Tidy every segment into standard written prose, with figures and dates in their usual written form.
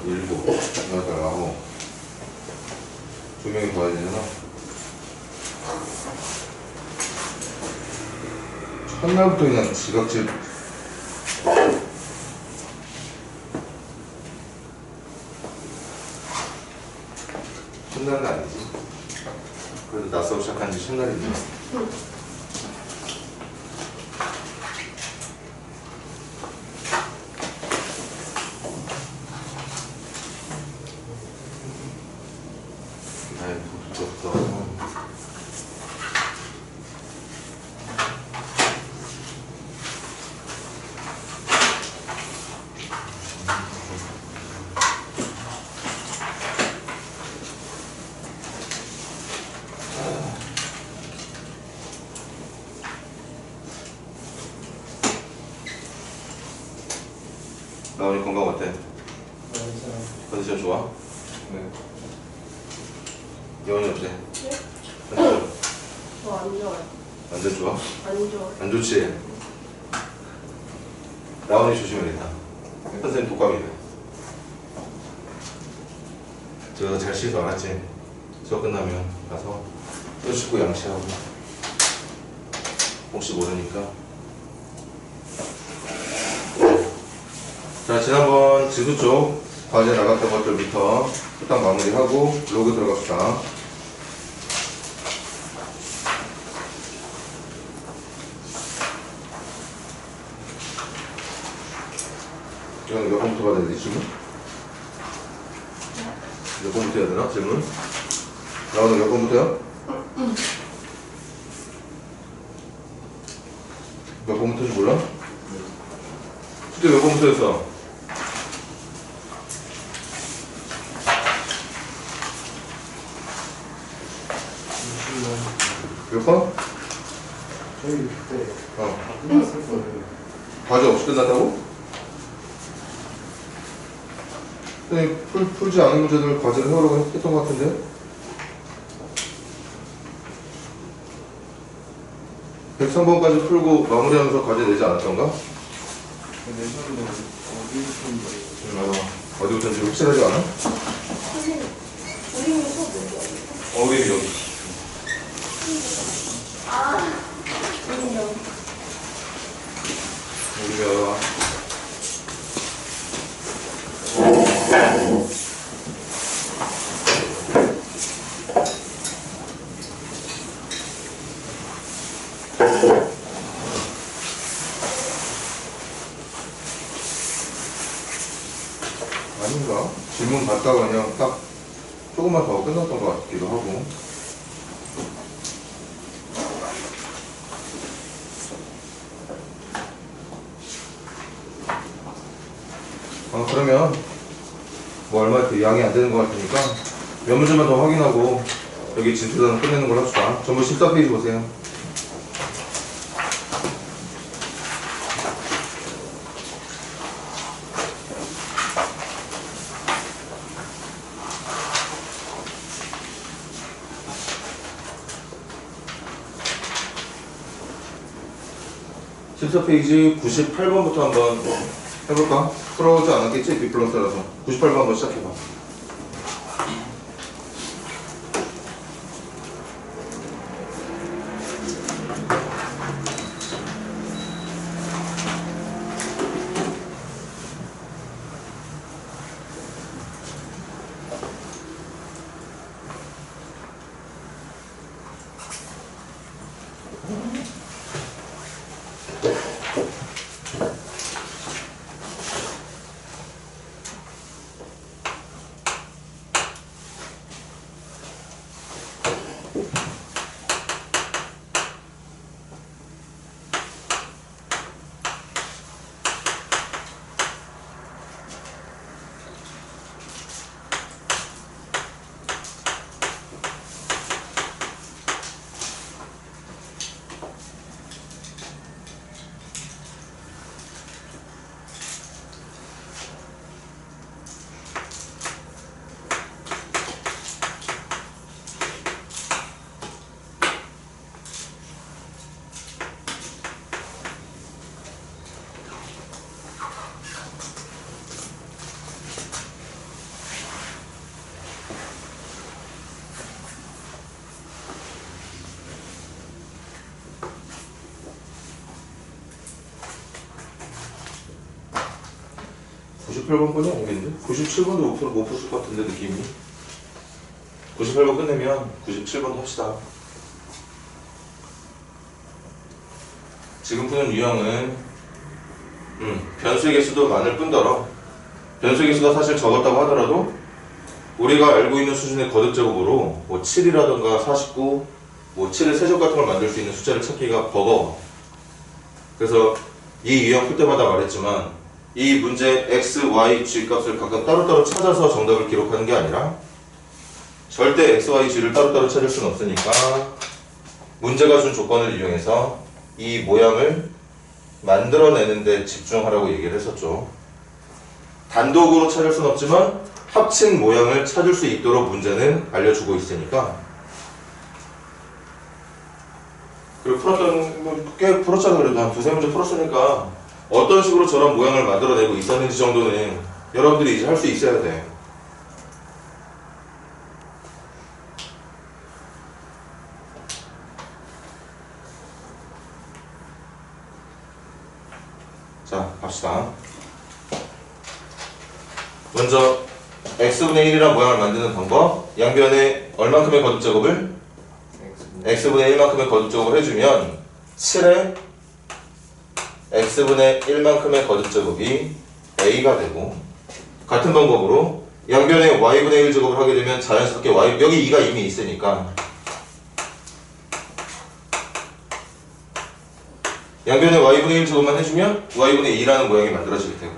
일곱, 여덟, 아홉. 두 명이 더 해야 되잖아. 첫날부터 그냥 지각질. 첫날은 아니지. 그래도 낮 수업 시작한 지 첫날이지. 나원이 건강 어때? 컨디션 좋아? 네. 여원이 어때? 네? 컨디션? 안 좋아요. 완전 좋아? 안 좋아요. 안 좋지? 나원이 조심해야겠다. 선생님 독감이래. 저 잘 쉬지도 않았지? 수업 끝나면 가서 또 씻고 양치하고 혹시 모르니까. 자, 지난번 지수 쪽 과제 나갔던 것들부터 후딱 마무리하고 로그 들어갑시다. 이건 몇 번부터 받아야 되지, 질문? 몇 번부터 해야 되나, 질문? 나오는 몇 번부터요? 몇 번부터인지 몰라? 숙제 몇 번부터 했어? 몇 번? 저희 그때 끝났을 거예요. 과제 없이 끝났다고? 선생님 풀지 않은 문제들 과제를 해오라고 했던 것 같은데? 103번까지 풀고 마무리하면서 과제 내지 않았던가? 내셨는데 어디부터 어디부터인지 확실하지 않아? 선생님, 우리는 수업 몇 우리 여기. 우리는 여기. 우리가 아닌가? 질문 받다가 그냥 딱 조금만 더 끝났던 것 같기도 하고. 그러면 뭐 얼마 양이 안 되는 것 같으니까 몇 문제만 더 확인하고 여기 진투단은 끝내는 걸 합시다. 전부 14페이지 보세요. 페이지 98번부터 한번 해볼까? 풀어오지 않았겠지? B 플러스라서 98번 한번 시작해봐. 98번까지 아니겠는데? 97번도 못 푸실 것 같은데 느낌이. 98번 끝내면 97번도 합시다. 지금 푸는 유형은 변수의 개수도 많을 뿐더러 변수의 개수가 사실 적었다고 하더라도 우리가 알고 있는 수준의 거듭제곱으로 뭐 7이라던가 49, 뭐 7의 세제곱 같은 걸 만들 수 있는 숫자를 찾기가 버거워. 그래서 이 유형 풀 때마다 말했지만 이 문제 x, y, g 값을 각각 따로따로 찾아서 정답을 기록하는 게 아니라 절대 x, y, g를 따로따로 찾을 수는 없으니까 문제가 준 조건을 이용해서 이 모양을 만들어내는 데 집중하라고 얘기를 했었죠. 단독으로 찾을 수는 없지만 합친 모양을 찾을 수 있도록 문제는 알려주고 있으니까. 그리고 꽤 풀었잖아. 그래도 한 두세 문제 풀었으니까 어떤 식으로 저런 모양을 만들어내고 있었는지 정도는 여러분들이 이제 할 수 있어야 돼. 자, 갑시다. 먼저 x분의 1이라는 모양을 만드는 방법. 양변에 얼만큼의 거듭제곱을? x분의 1만큼의 거듭제곱을 해주면 7에 x분의 1만큼의 거듭제곱이 a가 되고, 같은 방법으로 양변에 y분의 1제곱을 하게 되면 자연스럽게 y, 여기 2가 이미 있으니까 양변에 y분의 1제곱만 해주면 y분의 2라는 모양이 만들어지게 되고,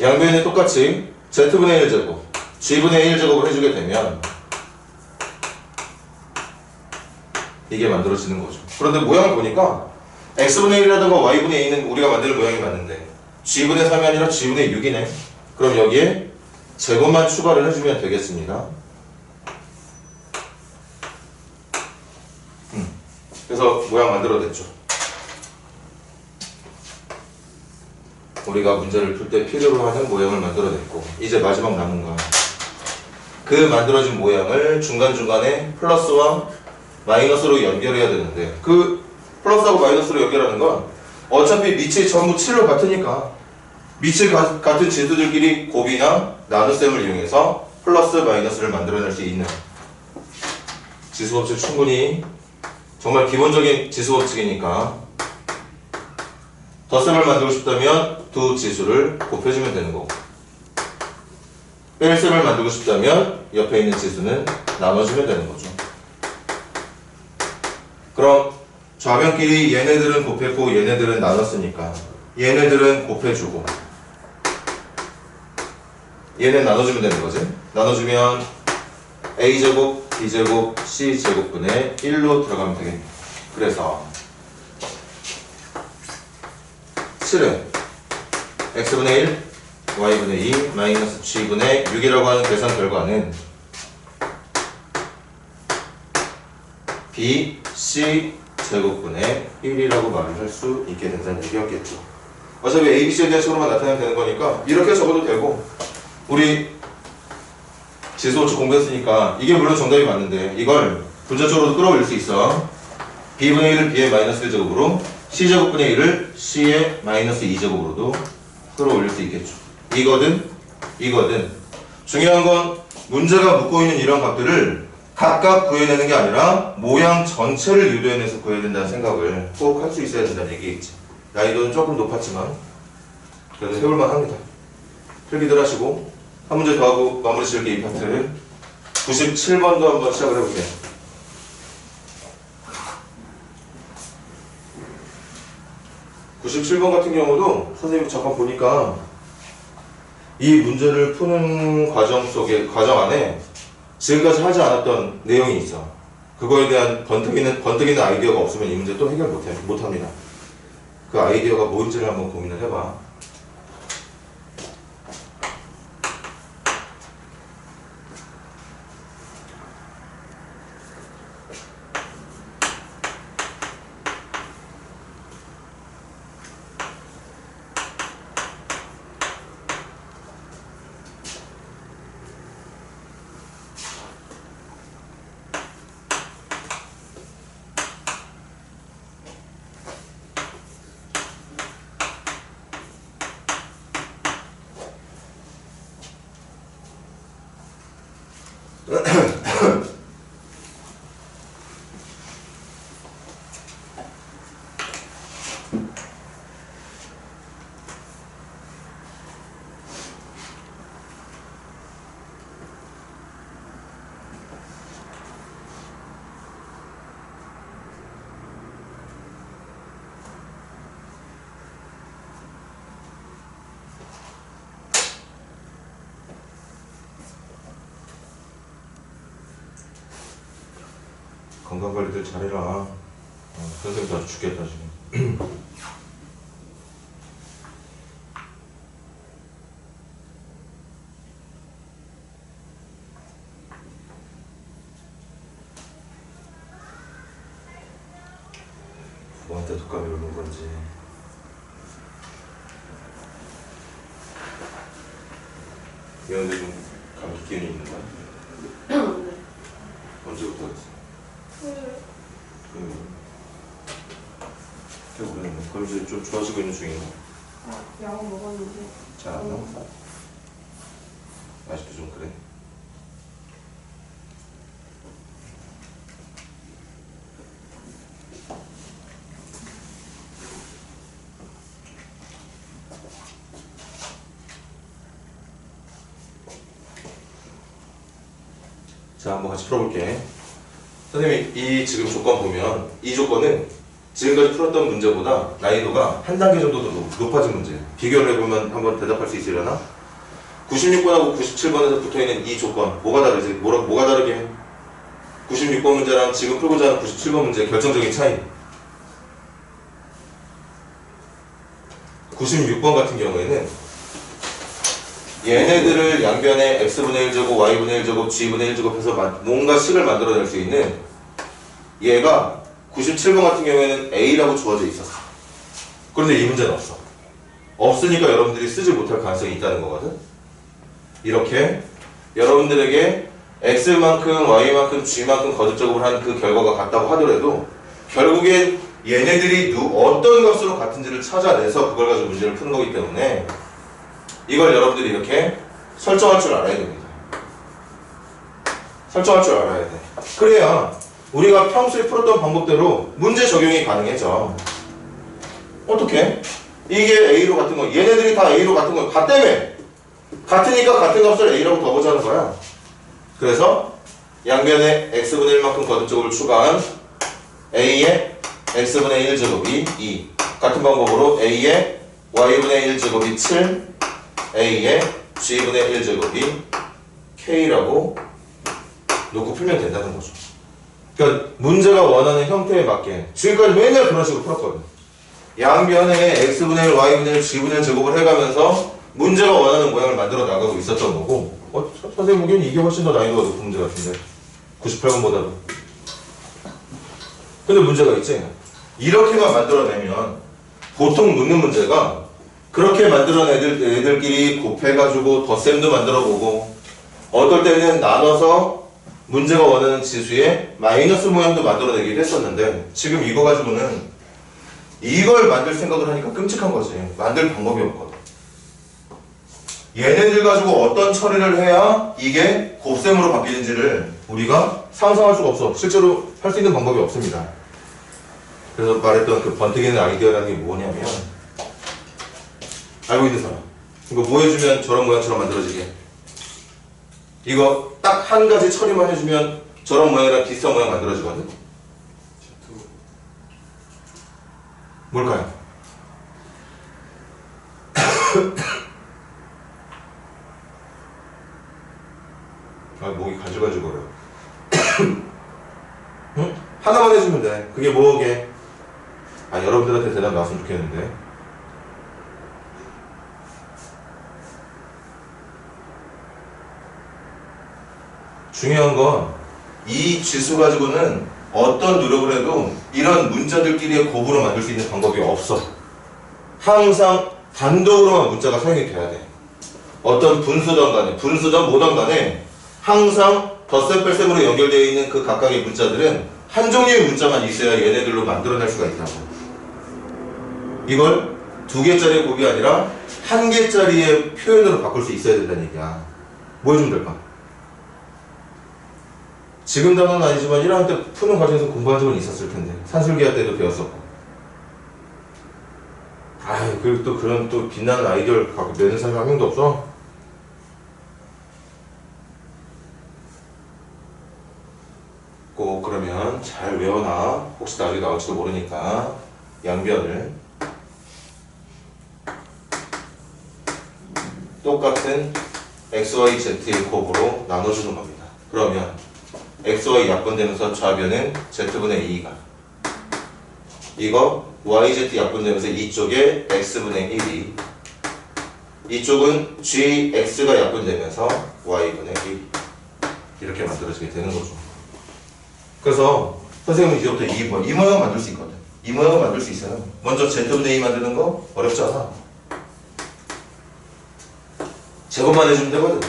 양변에 똑같이 z분의 1제곱, g분의 1제곱을 해주게 되면 이게 만들어지는 거죠. 그런데 모양을 보니까 x분의 1이라든가 y분의 2는 우리가 만드는 모양이 맞는데 g분의 3이 아니라 g분의 6이네. 그럼 여기에 제곱만 추가를 해주면 되겠습니다. 그래서 모양 만들어냈죠. 우리가 문제를 풀 때 필요로 하는 모양을 만들어냈고, 이제 마지막 남은 거, 그 만들어진 모양을 중간중간에 플러스와 마이너스로 연결해야 되는데, 그 플러스하고 마이너스로 연결하는 건 어차피 밑이 전부 7로 같으니까 밑이 같은 지수들끼리 곱이나 나눗셈을 이용해서 플러스 마이너스를 만들어낼 수 있는 지수법칙, 충분히 정말 기본적인 지수법칙이니까 덧셈을 만들고 싶다면 두 지수를 곱해주면 되는 거고, 뺄셈을 만들고 싶다면 옆에 있는 지수는 나눠주면 되는 거죠. 그럼 좌변끼리 얘네들은 곱했고 얘네들은 나눴으니까 얘네들은 곱해주고 얘는 나눠주면 되는 거지. 나눠주면 a제곱, b제곱, c제곱분의 1로 들어가면 되겠네. 그래서 7은 x분의 1, y분의 2, 마이너스 g분의 6이라고 하는 계산 결과는 b, c 제곱분의 1이라고 말을 할 수 있게 된다는 얘기였겠죠. 어차피 a, b, c에 대한 식으로만 나타내면 되는 거니까 이렇게 적어도 되고, 우리 지수법칙 공부했으니까 이게 물론 정답이 맞는데 이걸 분자적으로도 끌어올릴 수 있어. b분의 1을 b의 마이너스 1제곱으로, c제곱분의 1을 c의 마이너스 2제곱으로도 끌어올릴 수 있겠죠. 이거든 중요한 건 문제가 묻고 있는 이런 값들을 각각 구해내는 게 아니라 모양 전체를 유도해내서 구해야 된다는 생각을 꼭 할 수 있어야 된다는 얘기겠지. 난이도는 조금 높았지만 그래도 해볼만 합니다. 필기들 하시고 한 문제 더 하고 마무리 지을게. 이 파트 97번도 한번 시작을 해볼게요. (97번) 같은 경우도 선생님이 잠깐 보니까 이 문제를 푸는 과정 안에 지금까지 하지 않았던 내용이 있어. 그거에 대한 번뜩이는 아이디어가 없으면 이 문제 또 해결 못합니다. 그 아이디어가 뭔지를 한번 고민을 해봐. 건강관리들 잘해라. 선생님도 아주 죽겠다 지금. 뭐한테 독감이 오는 건지. 얘네들 좀 감기 기운이 있는 거야? 네. 언제부터 그랬어? 꽤 오래됐네. 그럼 이제 좀 좋아지고 있는 중인가? 약 먹었는데. 잘 안 나와? 아직도 좀 그래? 자, 한번 같이 풀어볼게. 선생님이 이 지금 조건 보면 이 조건은 지금까지 풀었던 문제보다 난이도가 한 단계 정도 더 높아진 문제예요. 비교를 해보면 한번 대답할 수 있으려나? 96번하고 97번에서 붙어있는 이 조건 뭐가 다르지? 뭐가 다르게 해? 96번 문제랑 지금 풀고자 하는 97번 문제의 결정적인 차이. 96번 같은 경우에는 얘네들을 양변에 x분의 1제곱, y분의 1제곱, g분의 1제곱해서 뭔가 식을 만들어낼 수 있는 얘가 97번 같은 경우에는 a라고 주어져 있었어. 그런데 이 문제는 없어. 없으니까 여러분들이 쓰지 못할 가능성이 있다는 거거든. 이렇게 여러분들에게 x만큼, y만큼, g만큼 거듭적으로 한 그 결과가 같다고 하더라도 결국엔 얘네들이 어떤 값으로 같은지를 찾아내서 그걸 가지고 문제를 푸는 거기 때문에 이걸 여러분들이 이렇게 설정할 줄 알아야 됩니다. 설정할 줄 알아야 돼. 그래야 우리가 평소에 풀었던 방법대로 문제 적용이 가능해져. 어떻게? 이게 A로 같은 거, 얘네들이 다 A로 같은 거 같다며. 같으니까 같은 값을 A라고 더보자는 거야. 그래서 양변에 x분의 1만큼 거듭적으로 추가한 A의 x분의 1제곱이 2. 같은 방법으로 A의 y분의 1제곱이 7, A의 g분의 1제곱이 K라고 놓고 풀면 된다는 거죠. 그러니까 문제가 원하는 형태에 맞게 지금까지 맨날 그런 식으로 풀었거든. 양변에 x분의 1, y분의 1, g분의 1 제곱을 해가면서 문제가 원하는 모양을 만들어 나가고 있었던 거고 선생님 보기엔 이게 훨씬 더 난이도가 높은 문제 같은데 98번보다도. 근데 문제가 있지. 이렇게만 만들어내면 보통 묻는 문제가 그렇게 만들어낸 애들끼리 곱해가지고 덧셈도 만들어보고 어떨 때는 나눠서 문제가 원하는 지수의 마이너스 모양도 만들어내기도 했었는데 지금 이거 가지고는 이걸 만들 생각을 하니까 끔찍한 거지. 만들 방법이 없거든. 얘네들 가지고 어떤 처리를 해야 이게 곱셈으로 바뀌는지를 우리가 상상할 수가 없어. 실제로 할 수 있는 방법이 없습니다. 그래서 말했던 그 번뜩이는 아이디어라는 게 뭐냐면 알고 있는 사람 이거 뭐 해주면 저런 모양처럼 만들어지게 이거 딱 한 가지 처리만 해주면 저런 모양이랑 비슷한 모양 만들어지거든. 뭘까요? 아 목이 간질간질거려요. 응? 하나만 해주면 돼. 그게 뭐게? 아 여러분들한테 대답 나왔으면 좋겠는데. 중요한 건 이 지수 가지고는 어떤 노력을 해도 이런 문자들끼리의 곱으로 만들 수 있는 방법이 없어. 항상 단독으로만 문자가 사용이 돼야 돼. 어떤 분수든 간에, 분수든 뭐든 간에 항상 덧셈 뺄셈으로 연결되어 있는 그 각각의 문자들은 한 종류의 문자만 있어야 얘네들로 만들어낼 수가 있다고. 이걸 2개짜리 곱이 아니라 1개짜리의 표현으로 바꿀 수 있어야 된다는 얘기야. 뭐 해주면 될까? 지금 단어는 아니지만 1학년 때 푸는 과정에서 공부한 적은 있었을 텐데 산술기하 때도 배웠었고. 아유 그리고 또 그런 또 빛나는 아이디어를 갖고 내는 사람이 한 명도 없어? 꼭 그러면 잘 외워놔. 혹시 나중에 나올지도 모르니까 양변을 똑같은 x, y, z의 곱으로 나눠주는 겁니다. 그러면 xy 약분되면서 좌변은 z분의 2가 이거 yz 약분되면서 이쪽에 x분의 1이 이쪽은 gx가 약분되면서 y분의 1 이렇게 만들어지게 되는 거죠. 그래서 선생님은 이제부터 이 모양을 만들 수 있거든. 이 모양을 만들 수 있어요. 먼저 z분의 2 만드는 거 어렵지 않아. 제곱만 해주면 되거든.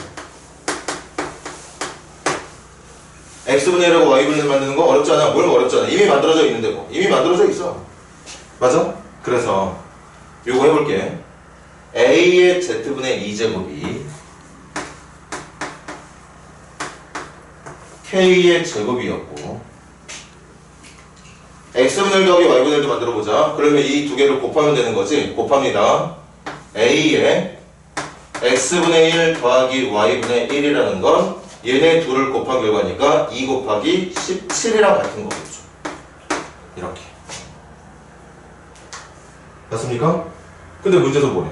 x분의 1하고 y분의 1 만드는 거 어렵지 않아. 뭘 어렵지 않아. 이미 만들어져 있는데 뭐. 이미 만들어져 있어. 맞아? 그래서 요거 해볼게. a의 z분의 2제곱이 k의 제곱이었고 x분의 1 더하기 y분의 1도 만들어보자. 그러면 이 두 개를 곱하면 되는 거지. 곱합니다. a의 x분의 1 더하기 y분의 1이라는 건 얘네 둘을 곱한 결과니까 2 곱하기 17이랑 같은 거겠죠. 이렇게. 맞습니까? 근데 문제에서 뭐래?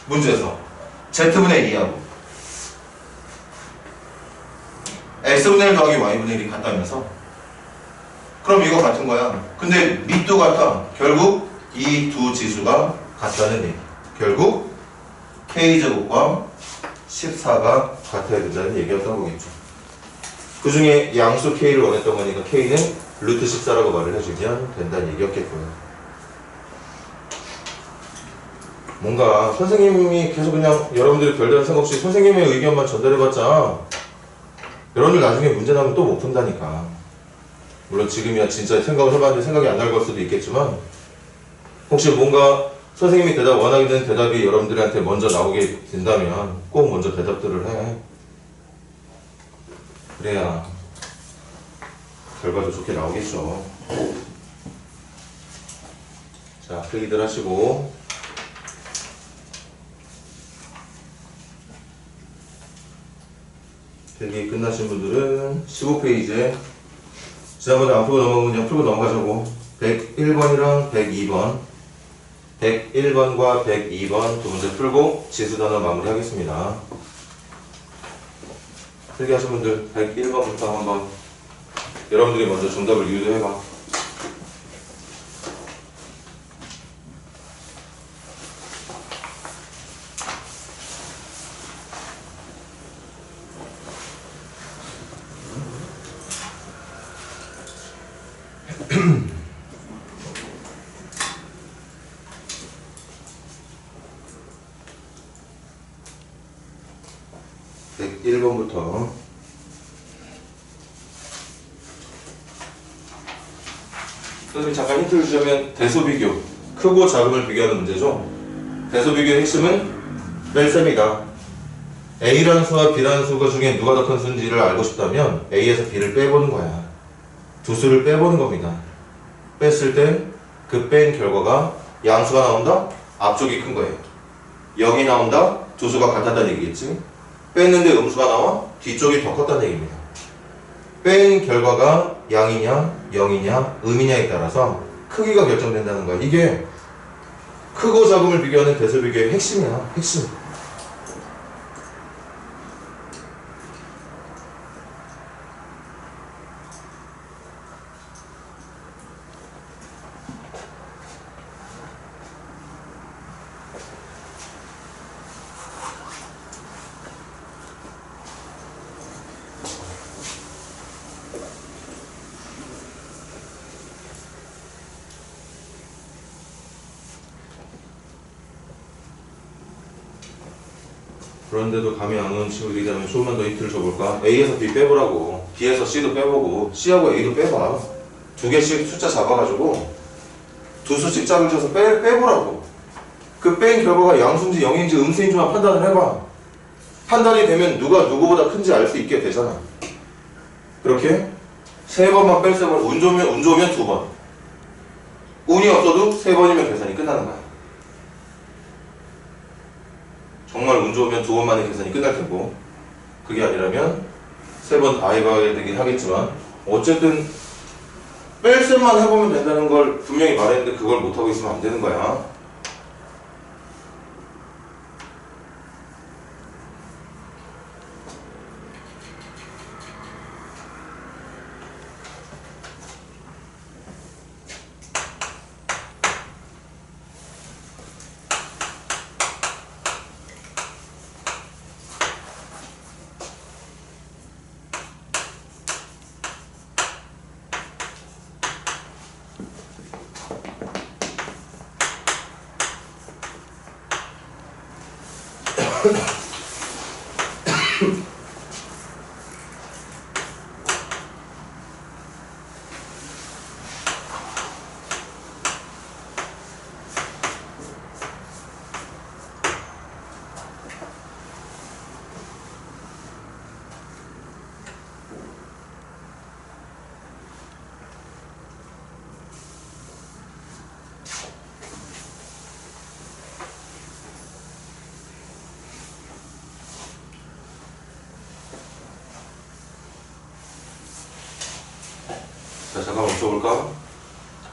문제에서 z분의 2하고 x분의 1 더하기 y분의 1이 같다면서? 그럼 이거 같은 거야. 근데 밑도 같아. 결국 이 두 지수가 같다는 얘기. 결국 k제곱과 14가 같아야 된다는 얘기였던 거겠죠. 그 중에 양수 k를 원했던 거니까 k는 루트 14라고 말을 해주면 된다는 얘기였겠고요. 뭔가 선생님이 계속 그냥 여러분들이 별다른 생각 없이 선생님의 의견만 전달해봤자 여러분들 나중에 문제 나면 또 못 푼다니까. 물론 지금이야 진짜 생각을 해봤는데 생각이 안 날 걸 수도 있겠지만 혹시 뭔가 선생님이 원하는 대답이 여러분들한테 먼저 나오게 된다면 꼭 먼저 대답들을 해. 그래야 결과도 좋게 나오겠죠. 자, 필기들 하시고 필기 끝나신 분들은 15페이지에 지난번에 안 풀고 넘어가면 그냥 풀고 넘어가자고. 101번이랑 102번 101번과 102번 두 문제 풀고 지수단원 마무리 하겠습니다. 필기하신 분들 101번부터 한번 여러분들이 먼저 정답을 유도해봐. 선생님이 잠깐 힌트를 주자면 대소비교, 크고 작음을 비교하는 문제죠. 대소비교의 핵심은 뺄셈이다. A라는 수와 B라는 수가 중에 누가 더 큰 수인지를 알고 싶다면 A에서 B를 빼보는 거야. 두 수를 빼보는 겁니다. 뺐을 때 그 뺀 결과가 양수가 나온다? 앞쪽이 큰 거예요. 0이 나온다? 두 수가 같았다는 얘기겠지. 뺐는데 음수가 나와? 뒤쪽이 더 컸다는 얘기입니다. 뺀 결과가 양이냐, 0이냐, 음이냐에 따라서 크기가 결정된다는 거야. 이게 크고 작음을 비교하는 대소비교의 핵심이야. 핵심. 그런데도 감이 안 오는 친구들이라면 조금만 더 힌트를 줘볼까? A에서 B 빼보라고. B에서 C도 빼보고 C하고 A도 빼봐. 두 개씩 숫자 잡아가지고 두 수씩 짝을 쳐서 빼보라고. 그 뺀 결과가 양수인지 0인지 음수인지만 판단을 해봐. 판단이 되면 누가 누구보다 큰지 알 수 있게 되잖아. 그렇게 세 번만 뺄셈을 운 좋으면 두 번. 운이 없어도 세 번이면 계산이 끝나는 거야. 정말 운 좋으면 두 번만에 계산이 끝날 테고 그게 아니라면 세 번 다 해봐야 되긴 하겠지만 어쨌든 뺄셈만 해보면 된다는 걸 분명히 말했는데 그걸 못하고 있으면 안 되는 거야. 자, 잠깐 멈춰볼까?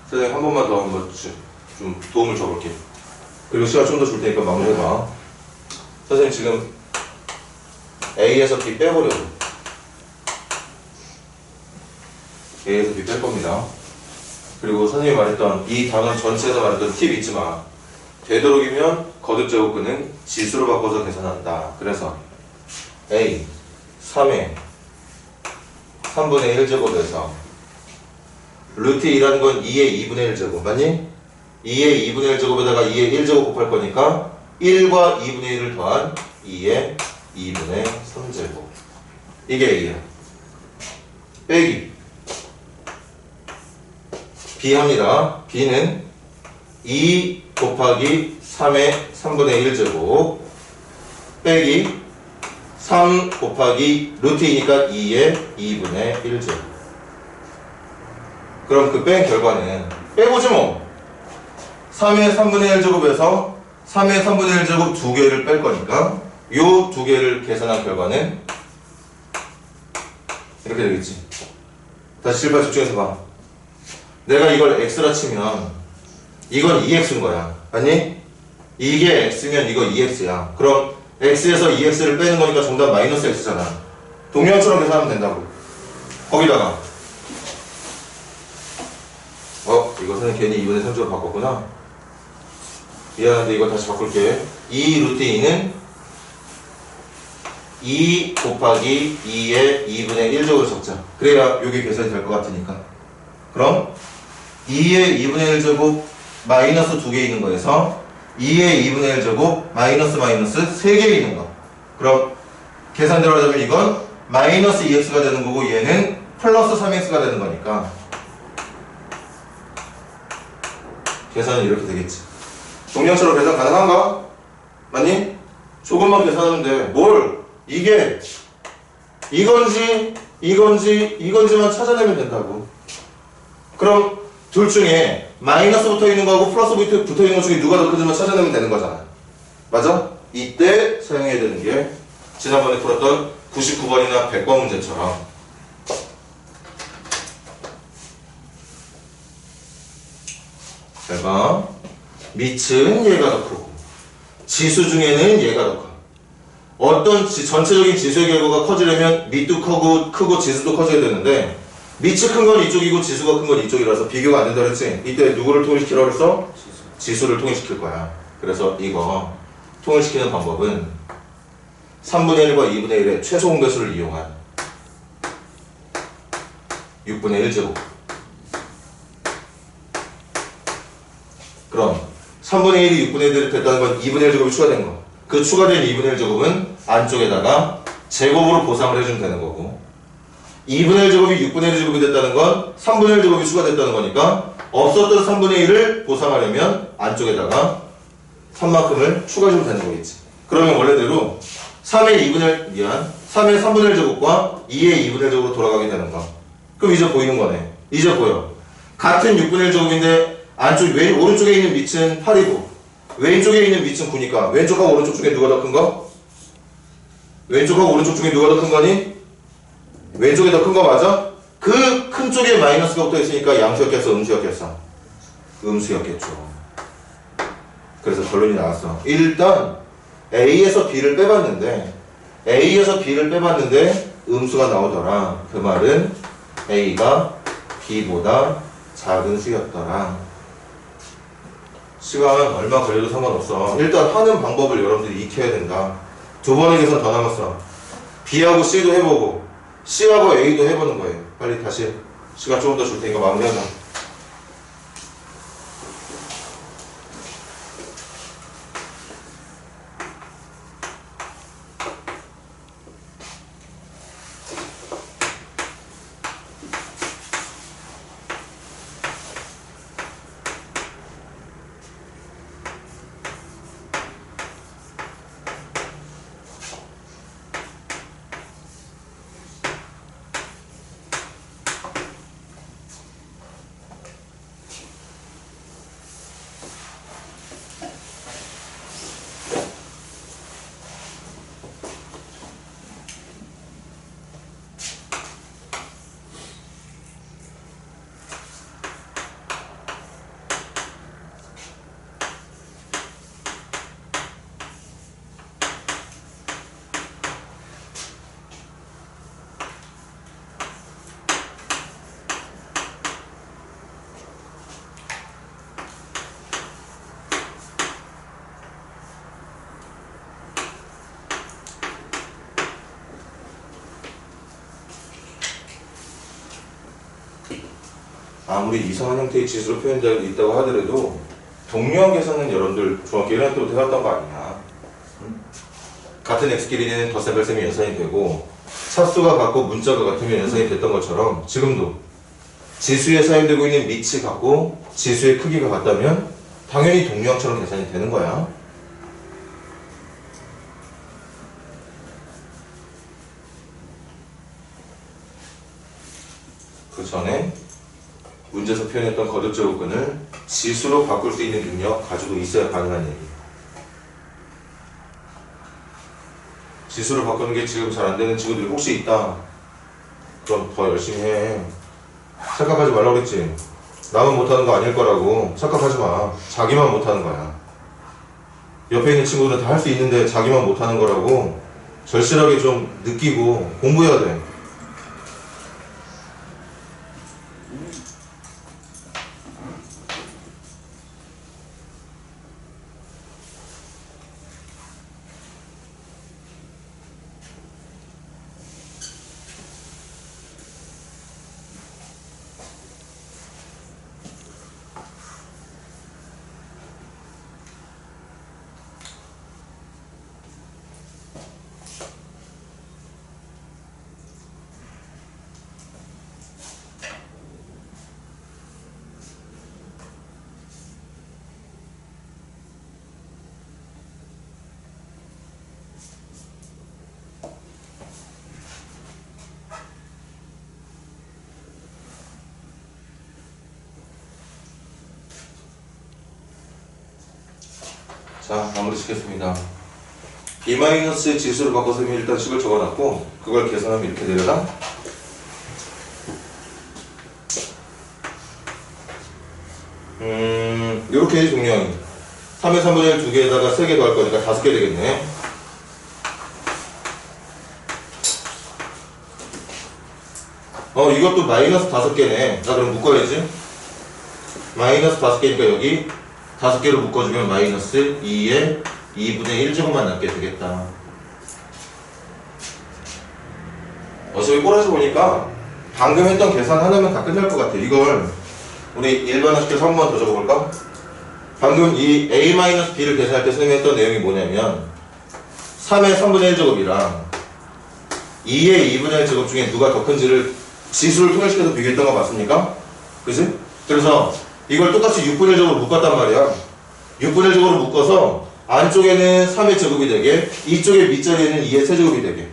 선생님 한 번만 더 한번 좀 도움을 줘볼게. 그리고 시간 좀 더 줄 테니까 마무리해봐. 선생님 지금 A에서 B 빼보려고. A에서 B 뺄 겁니다. 그리고 선생님이 말했던 이 단원 전체에서 말했던 팁 잊지 마. 되도록이면 거듭 제곱근은 지수로 바꿔서 계산한다. 그래서 A 3의 3분의 1제곱에서 루트 2라는 건 2의 2분의 1제곱 맞니? 2의 2분의 1제곱에다가 2의 1제곱 곱할 거니까 1과 2분의 1을 더한 2의 2분의 3제곱 이게 A야. 빼기 B 합니다. B는 2 곱하기 3의 3분의 1제곱 빼기 3 곱하기 루트 2니까 2의 2분의 1제곱. 그럼 그 뺀 결과는 빼보지 뭐. 3의 3분의 1제곱에서 3의 3분의 1제곱 두 개를 뺄 거니까 요 두 개를 계산한 결과는 이렇게 되겠지. 다시 실발 집중해서 봐. 내가 이걸 x라 치면 이건 2x인 거야. 아니? 이게 x면 이거 2x야. 그럼 x에서 2x를 빼는 거니까 정답 마이너스 x잖아. 동영처럼 계산하면 된다고. 거기다가 이것은 괜히 2분의 3제곱 바꿨구나. 미안한데 이거 다시 바꿀게. 2 루트 2는 2 곱하기 2의 2분의 1제곱을 적자. 그래야 여기 계산이 될 것 같으니까. 그럼 2의 2분의 1제곱 마이너스 2개 있는 거에서 2의 2분의 1제곱 마이너스 3개 있는 거. 그럼 계산대로 하자면 이건 마이너스 2x가 되는 거고 얘는 플러스 3x가 되는 거니까 계산은 이렇게 되겠지. 동영처럼 계산 가능한가? 맞니? 조금만 계산하면 돼. 뭘? 이게 이건지만 찾아내면 된다고. 그럼 둘 중에 마이너스 붙어 있는 거하고 플러스 붙어 있는 것 중에 누가 더 큰지만 찾아내면 되는 거잖아. 맞아? 이때 사용해야 되는 게 지난번에 풀었던 99번이나 100번 문제처럼 잘 봐. 밑은 얘가 더 크고 지수 중에는 얘가 더 커. 어떤 전체적인 지수의 결과가 커지려면 밑도 크고 지수도 커져야 되는데 밑이 큰 건 이쪽이고 지수가 큰 건 이쪽이라서 비교가 안 된다 그랬지? 이때 누구를 통일시키라고 그랬어? 지수를 통일시킬 거야. 그래서 이거 통일시키는 방법은 3분의 1과 2분의 1의 최소 공배수를 이용한 6분의 1제곱. 그럼 3분의 1이 6분의 1이 됐다는 건 2분의 1제곱이 추가된 거. 그 추가된 2분의 1제곱은 안쪽에다가 제곱으로 보상을 해주면 되는 거고 2분의 1제곱이 6분의 1제곱이 됐다는 건 3분의 1제곱이 추가됐다는 거니까 없었던 3분의 1을 보상하려면 안쪽에다가 3만큼을 추가해주면 되는 거겠지. 그러면 원래대로 3의 3분의 1 제곱과 2의 2분의 1 제곱으로 돌아가게 되는 거. 그럼 이제 보이는 거네. 이제 보여. 같은 6분의 1 제곱인데 안쪽 오른쪽에 있는 밑은 8이고 왼쪽에 있는 밑은 9니까 왼쪽하고 오른쪽 중에 누가 더 큰 거? 왼쪽하고 오른쪽 중에 누가 더 큰 거니? 왼쪽이 더 큰 거 맞아? 그 큰 쪽에 마이너스가 붙어 있으니까 양수였겠어? 음수였겠어? 음수였겠죠. 그래서 결론이 나왔어. 일단 A에서 B를 빼봤는데 음수가 나오더라. 그 말은 A가 B보다 작은 수였더라. 시간 얼마 걸려도 상관없어. 일단 하는 방법을 여러분들이 익혀야 된다. 두 번의 계산 더 남았어. B하고 C도 해보고 C하고 A도 해보는 거예요. 빨리 다시 시간 조금 더 줄 테니까 마무리하자. 아무리 이상한 형태의 지수로 표현되어 있다고 하더라도 동료한 계산은 여러분들 중학교 1학년 때부터 해왔던 거 아니냐. 같은 x끼리는 덧셈 뺄셈이 연산이 되고 차수가 같고 문자가 같으면 연산이 됐던 것처럼 지금도 지수에 사용되고 있는 밑이 같고 지수의 크기가 같다면 당연히 동류항처럼 계산이 되는 거야. 그 전에 문제에서 표현했던 거듭 제곱근을 지수로 바꿀 수 있는 능력 가지고 있어야 가능한 얘기. 지수로 바꾸는 게 지금 잘 안 되는 친구들이 혹시 있다. 그럼 더 열심히 해. 착각하지 말라고 그랬지. 나만 못하는 거 아닐 거라고. 착각하지 마. 자기만 못하는 거야. 옆에 있는 친구들은 다 할 수 있는데 자기만 못하는 거라고 절실하게 좀 느끼고 공부해야 돼. 자, 마무리 짓겠습니다. b- 지수를 바꿔서 일단 식을 적어놨고 그걸 계산하면 이렇게 되려나? 요렇게 종류형이 3의 3분의 1 두 개에다가 3개 더할 거니까 5개 되겠네. 이것도 마이너스 5개네. 나 그럼 묶어야지. 마이너스 5개니까 여기 5개로 묶어주면 마이너스 2에 2분의 1제곱만 남게 되겠다. 어차피 꼬라지 보니까 방금 했던 계산 하나면 다 끝날 것 같아. 이걸 우리 일반화시켜서 한 번 더 적어볼까? 방금 이 a-b를 계산할 때 선생님이 했던 내용이 뭐냐면 3의 3분의 1제곱이랑 2의 2분의 1제곱 중에 누가 더 큰지를 지수를 통일시켜서 비교했던 거 맞습니까? 그치? 그래서 이걸 똑같이 6분의 1제곱으로 묶었단 말이야. 6분의 1제곱으로 묶어서 안쪽에는 3의 제곱이 되게 이쪽에 밑자리에는 2의 세제곱이 되게.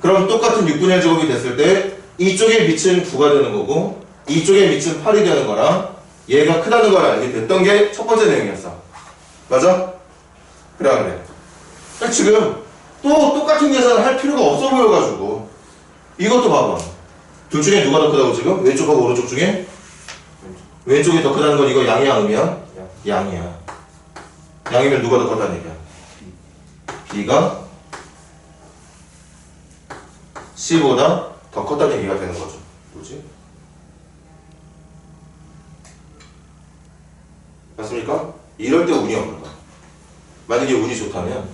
그럼 똑같은 6분의 1제곱이 됐을 때 이쪽의 밑은 9가 되는 거고 이쪽의 밑은 8이 되는 거랑 얘가 크다는 걸 알게 됐던 게 첫 번째 내용이었어. 맞아? 그래 안 그래? 그러니까 지금 또 똑같은 계산을 할 필요가 없어 보여가지고 이것도 봐봐. 둘 중에 누가 더 크다고 지금? 왼쪽하고 오른쪽 중에? 왼쪽이 더 크다는 건 이거 양이야 음이야? 양이야. 양이면 누가 더 컸다는 얘기야? B가 C보다 더 컸다는 얘기가 되는 거죠. 뭐지? 맞습니까? 이럴 때 운이 없는 거야. 만약에 운이 좋다면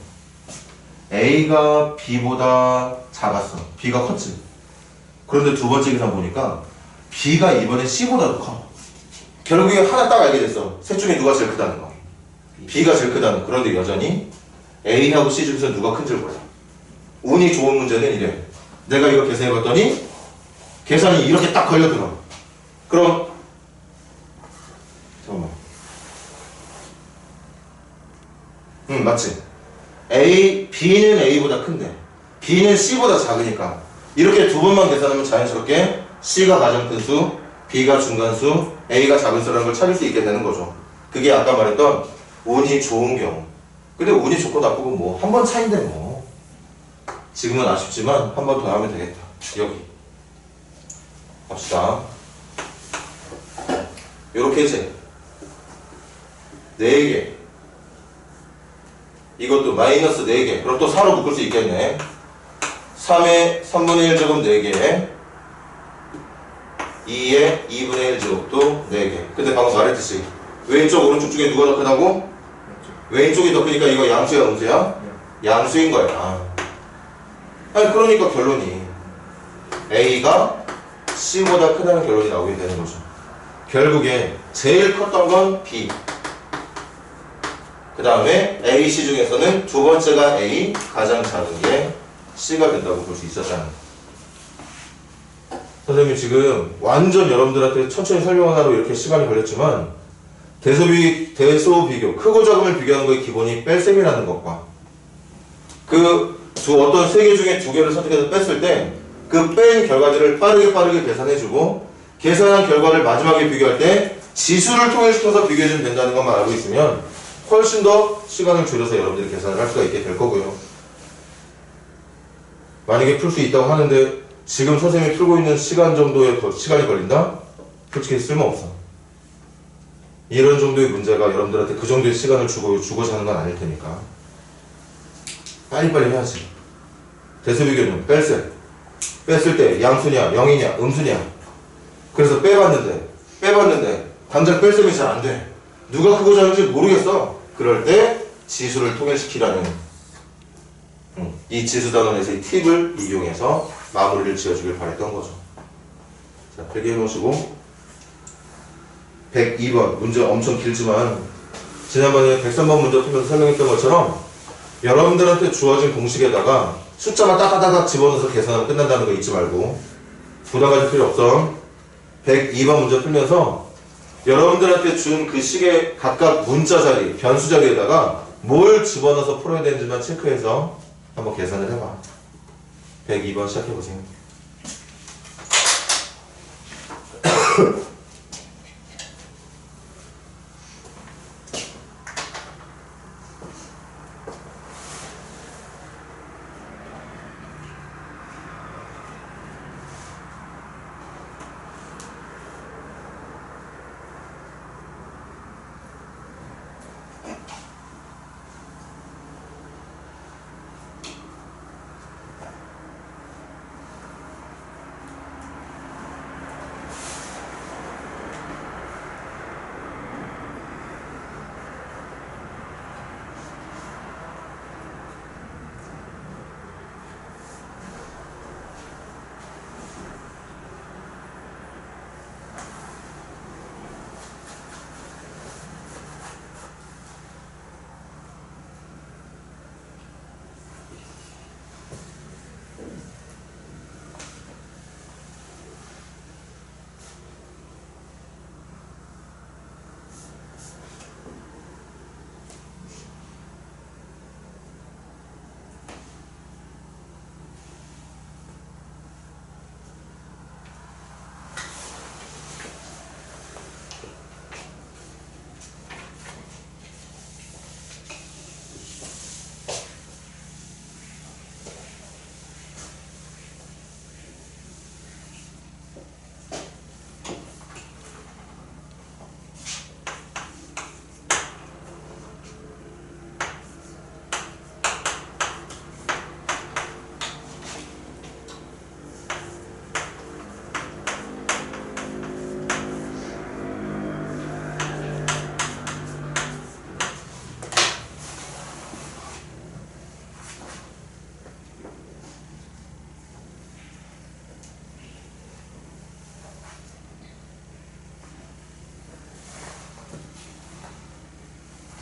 A가 B보다 작았어. B가 컸지. 그런데 두 번째 계산 보니까 B가 이번에 C보다 더 커. 결국에 하나 딱 알게 됐어. 셋 중에 누가 제일 크다는 거. B가 제일 크다는 거. 그런데 여전히 A하고 C 중에서 누가 큰지를 몰라. 운이 좋은 문제는 이래. 내가 이거 계산해봤더니 계산이 이렇게 딱 걸려들어. 그럼 잠깐만. 맞지? B는 A보다 큰데 B는 C보다 작으니까 이렇게 두 번만 계산하면 자연스럽게 C가 가장 큰 수, B가 중간수, A가 작은 수라는 걸 찾을 수 있게 되는 거죠. 그게 아까 말했던 운이 좋은 경우. 근데 운이 좋고 나쁘고 뭐 한 번 차인데 뭐 지금은 아쉽지만 한 번 더 하면 되겠다. 여기 갑시다. 요렇게 이제 4개 이것도 마이너스 4개. 그럼 또 4로 묶을 수 있겠네. 3의 3분의 1제곱 4개 2의 2분의 1제곱도 4개. 근데 방금 말했듯이 왼쪽 오른쪽 중에 누가 더 크다고? 왼쪽이 더 크니까 이거 양수야 음수야? 양수인 거야. 아니 그러니까 결론이 A가 C보다 크다는 결론이 나오게 되는 거죠. 결국에 제일 컸던 건 B. 그 다음에 AC 중에서는 두 번째가 A, 가장 작은 게 C가 된다고 볼 수 있었다는 거예요. 선생님이 지금 완전 여러분들한테 천천히 설명하느라고 이렇게 시간이 걸렸지만 대소 비교, 크고 작음을 비교하는 거의 기본이 뺄셈이라는 것과 어떤 세 개 중에 두 개를 선택해서 뺐을 때 그 뺀 결과들을 빠르게 계산해주고 계산한 결과를 마지막에 비교할 때 지수를 통일시켜서 비교해주면 된다는 것만 알고 있으면 훨씬 더 시간을 줄여서 여러분들이 계산을 할 수가 있게 될 거고요. 만약에 풀 수 있다고 하는데 지금 선생님이 풀고 있는 시간 정도의 시간이 걸린다? 솔직히 쓸모없어. 이런 정도의 문제가 여러분들한테 그 정도의 시간을 주고자 하는 건 아닐 테니까 빨리빨리 해야지. 대수비교는 뺄셈. 뺐을 때 양수냐, 영이냐, 음수냐. 그래서 빼봤는데 당장 뺄셈이 잘 안 돼. 누가 크고 작은지 모르겠어. 그럴 때 지수를 통일시키라는 이 지수 단원에서의 팁을 이용해서 마무리를 지어주길 바랬던 거죠. 자, 필기해 놓으시고 102번 문제 엄청 길지만 지난번에 103번 문제 풀면서 설명했던 것처럼 여러분들한테 주어진 공식에다가 숫자만 따다다닥 집어넣어서 계산하면 끝난다는 거 잊지 말고 부담 가질 필요 없어. 102번 문제 풀면서 여러분들한테 준 그 식의 각각 문자 자리, 변수 자리에다가 뭘 집어넣어서 풀어야 되는지만 체크해서 한번 계산을 해봐. 102번 시작해보세요.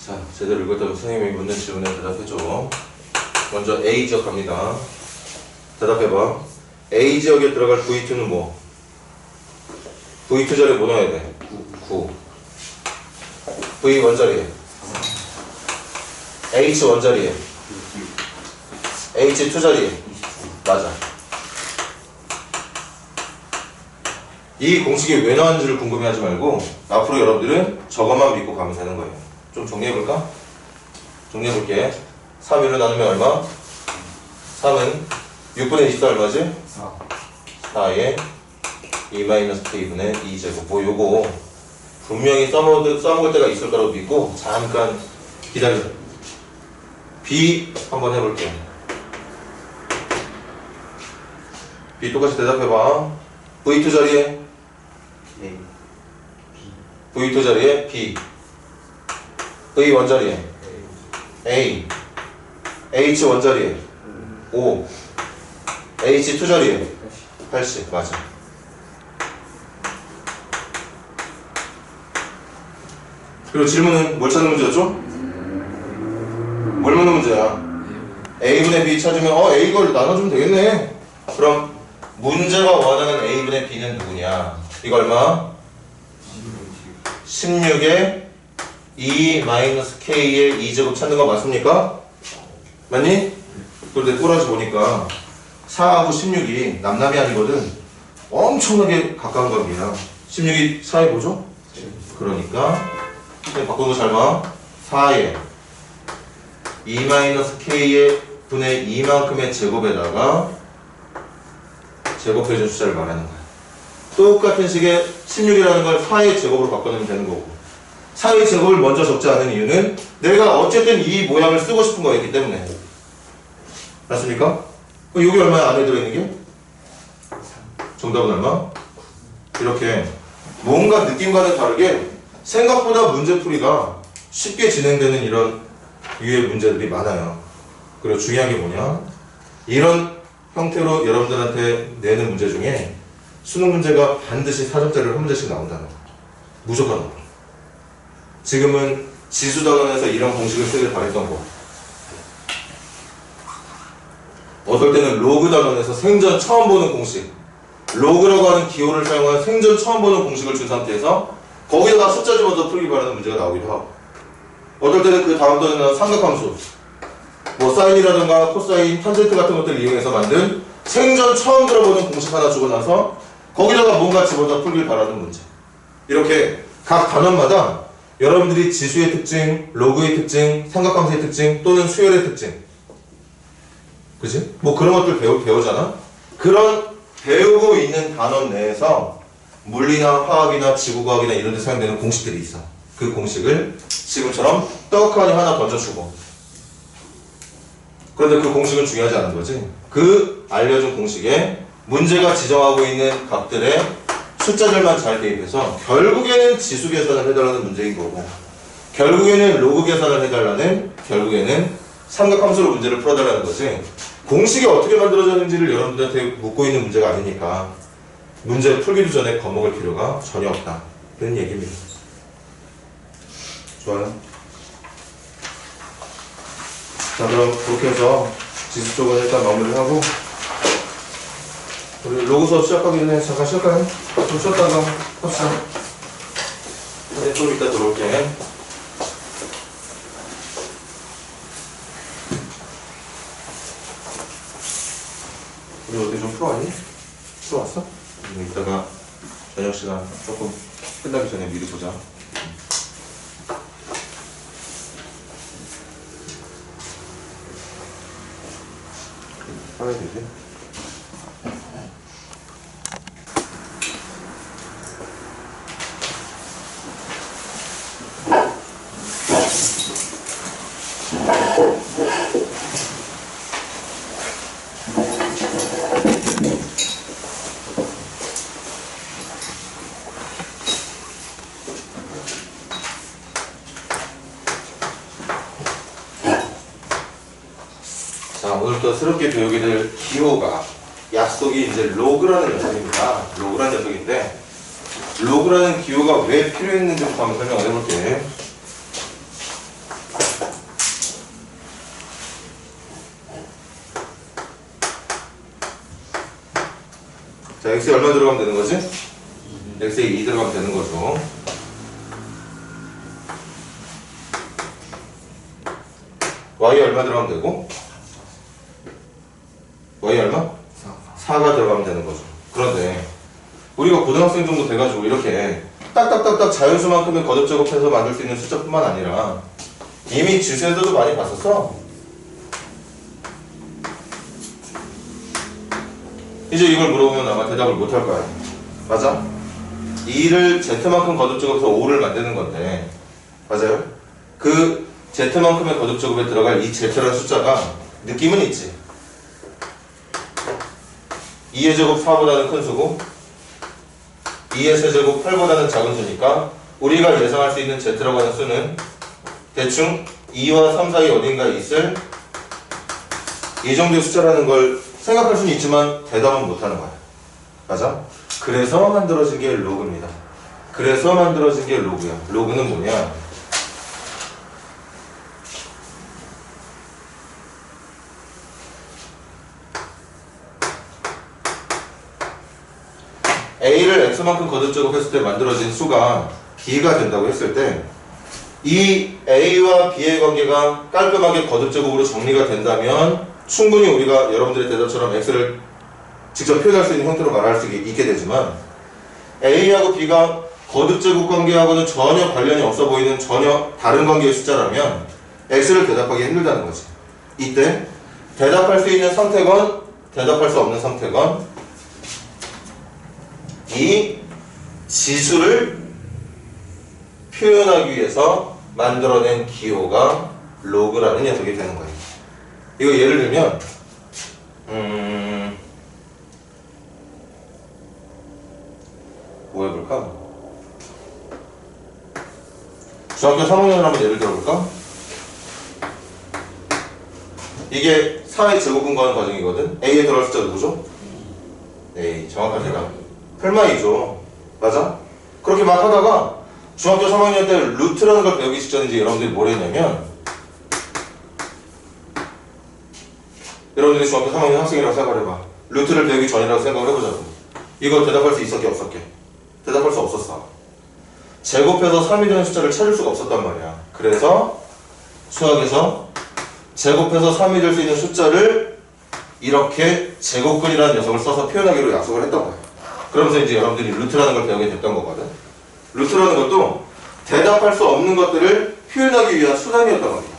자, 제대로 읽었다면 선생님이 묻는 질문에 대답해줘. 먼저 A 지역 갑니다. 대답해봐. A 지역에 들어갈 V2는 뭐? V2 자리에 뭐 넣어야 돼? 9. V 원자리에 H 원자리에 H2 자리에 맞아. 이 공식이 왜 나왔는지를 궁금해하지 말고 앞으로 여러분들은 저것만 믿고 가면 되는 거예요. 좀 정리해볼까? 정리해볼게. 3일로 나누면 얼마? 3은 6분의 24 얼마지? 4에 2-k분의 2제곱. 뭐 요거 분명히 써먹을 때가 있을 거라고 믿고 잠깐 기다려. B 한번 해볼게. B 똑같이 대답해봐. V2 자리에 V2 자리에 B V 원자리에 A H 원자리에 5 H2 자리에 80 맞아. 그리고 질문은 뭘 찾는 문제였죠? 뭘 묻는 문제야? A분의 B 찾으면 A 걸 나눠주면 되겠네. 그럼 문제가 원하는 A분의 B는 누구냐? 이거 얼마? 16에 2-K의 2제곱 찾는 거 맞습니까? 맞니? 그런데 꼬라지 보니까 4하고 16이 남남이 아니거든. 엄청나게 가까운 관계야. 16이 4에 뭐죠? 그러니까 바꾸는 거 잘 봐. 4에 2-K의 분의 2만큼의 제곱에다가 제곱해준 숫자를 말하는 거야. 똑같은 식의 16이라는 걸 4의 제곱으로 바꿔내면 되는 거고, 4의 제곱을 먼저 적지 않은 이유는 내가 어쨌든 이 모양을 쓰고 싶은 거였기 때문에. 맞습니까? 그럼 여기 얼마야? 안에 들어있는 게? 정답은 얼마? 이렇게 뭔가 느낌과는 다르게 생각보다 문제풀이가 쉽게 진행되는 이런 유의 문제들이 많아요. 그리고 중요한 게 뭐냐? 이런 형태로 여러분들한테 내는 문제 중에 수능 문제가 반드시 4점짜리를 한 문제씩 나온다는 거. 무조건 나와. 지금은 지수단원에서 이런 공식을 쓰길 바랬던 거. 어떨 때는 로그 단원에서 생전 처음 보는 공식, 로그라고 하는 기호를 사용한 생전 처음 보는 공식을 준 상태에서 거기다가 숫자 집어서 풀기 바라는 문제가 나오기도 하고, 어떨 때는 그 다음 또는 삼각함수, 뭐 사인이라든가 코사인, 탄젠트 같은 것들을 이용해서 만든 생전 처음 들어보는 공식 하나 주고 나서 거기다가 뭔가 집어서 풀길 바라는 문제. 이렇게 각 단원마다 여러분들이 지수의 특징, 로그의 특징, 삼각함수의 특징 또는 수열의 특징, 그지? 뭐 그런 것들 배우잖아? 그런 배우고 있는 단원 내에서 물리나 화학이나 지구과학이나 이런 데 사용되는 공식들이 있어. 그 공식을 지금처럼 떡하니 하나 던져주고, 그런데 그 공식은 중요하지 않은 거지. 그 알려준 공식에 문제가 지정하고 있는 값들의 숫자들만 잘 대입해서 결국에는 지수 계산을 해달라는 문제인 거고, 결국에는 로그 계산을 해달라는, 결국에는 삼각함수로 문제를 풀어달라는 거지. 공식이 어떻게 만들어졌는지를 여러분들한테 묻고 있는 문제가 아니니까 문제 풀기도 전에 겁먹을 필요가 전혀 없다. 그런 얘기입니다. 좋아요. 자, 그럼 그렇게 해서 지수 쪽은 일단 마무리를 하고, 우리 로그 수업 시작하기 전에 잠깐 쉴까요? 좀 쉬었다가 합시다. 네, 좀 이따 들어올게. 우리 어디 좀 풀어왔니? 풀어왔어? 이따가 저녁 시간 조금 끝나기 전에 미리 보자. 하면 되지? 자, 오늘부터 새롭게 배우게 될 기호가, 약속이 이제 로그라는 녀석입니다. 로그라는 녀석인데, 로그라는 기호가 왜 필요했는지부터 한번 설명을 해볼게. 자, x에 얼마 들어가면 되는 거지? x에 2 들어가면 되는 거죠. y 얼마 들어가면 되고? y 얼마? 4가 들어가면 되는 거죠. 그런데 우리가 고등학생 정도 돼가지고 이렇게 딱딱딱딱 자연수만큼의 거듭 제곱해서 만들 수 있는 숫자뿐만 아니라 이미 지수에서도 많이 봤었어. 이제 이걸 물어보면 아마 대답을 못 할 거야. 맞아? 2를 z만큼 거듭 제곱해서 5를 만드는 건데, 맞아요? 그 z만큼의 거듭 제곱에 들어갈 이 z라는 숫자가 느낌은 있지. 2의 제곱 4보다는 큰 수고 2의 세제곱 8보다는 작은 수니까 우리가 예상할 수 있는 z라고 하는 수는 대충 2와 3 사이 어딘가에 있을 이 정도의 숫자라는 걸 생각할 수는 있지만 대답은 못하는 거야. 맞아? 그래서 만들어진 게 로그입니다. 그래서 만들어진 게 로그야. 로그는 뭐냐? A를 X만큼 거듭제곱했을 때 만들어진 수가 B가 된다고 했을 때 이 A와 B의 관계가 깔끔하게 거듭제곱으로 정리가 된다면 충분히 우리가 여러분들의 대답처럼 X를 직접 표현할 수 있는 형태로 말할 수 있게 되지만 A하고 B가 거듭제곱 관계하고는 전혀 관련이 없어 보이는 전혀 다른 관계의 숫자라면 X를 대답하기 힘들다는 거지. 이때 대답할 수 있는 선택은 대답할 수 없는 선택은 이 지수를 표현하기 위해서 만들어낸 기호가 로그라는 녀석이 되는 거예요. 이거 예를 들면 뭐 해볼까? 중학교 3학년을 한번 예를 들어볼까? 이게 4의 제곱 분과하는 과정이거든. A에 들어갈 숫자 누구죠? A. 정확한 대답. 펠마이죠. 맞아? 그렇게 막 하다가 중학교 3학년 때 루트라는 걸 배우기 직전에 이제 여러분들이 뭘 했냐면 여러분들이 중학교 3학년 학생이라고 생각을 해봐. 루트를 배우기 전이라고 생각을 해보자고. 이거 대답할 수 있었게 없었게? 대답할 수 없었어. 제곱해서 3이 되는 숫자를 찾을 수가 없었단 말이야. 그래서 수학에서 제곱해서 3이 될 수 있는 숫자를 이렇게 제곱근이라는 녀석을 써서 표현하기로 약속을 했던 거야. 그러면서 이제 여러분들이 루트라는 걸 배우게 됐던 거거든. 루트라는 것도 대답할 수 없는 것들을 표현하기 위한 수단이었단 말이야.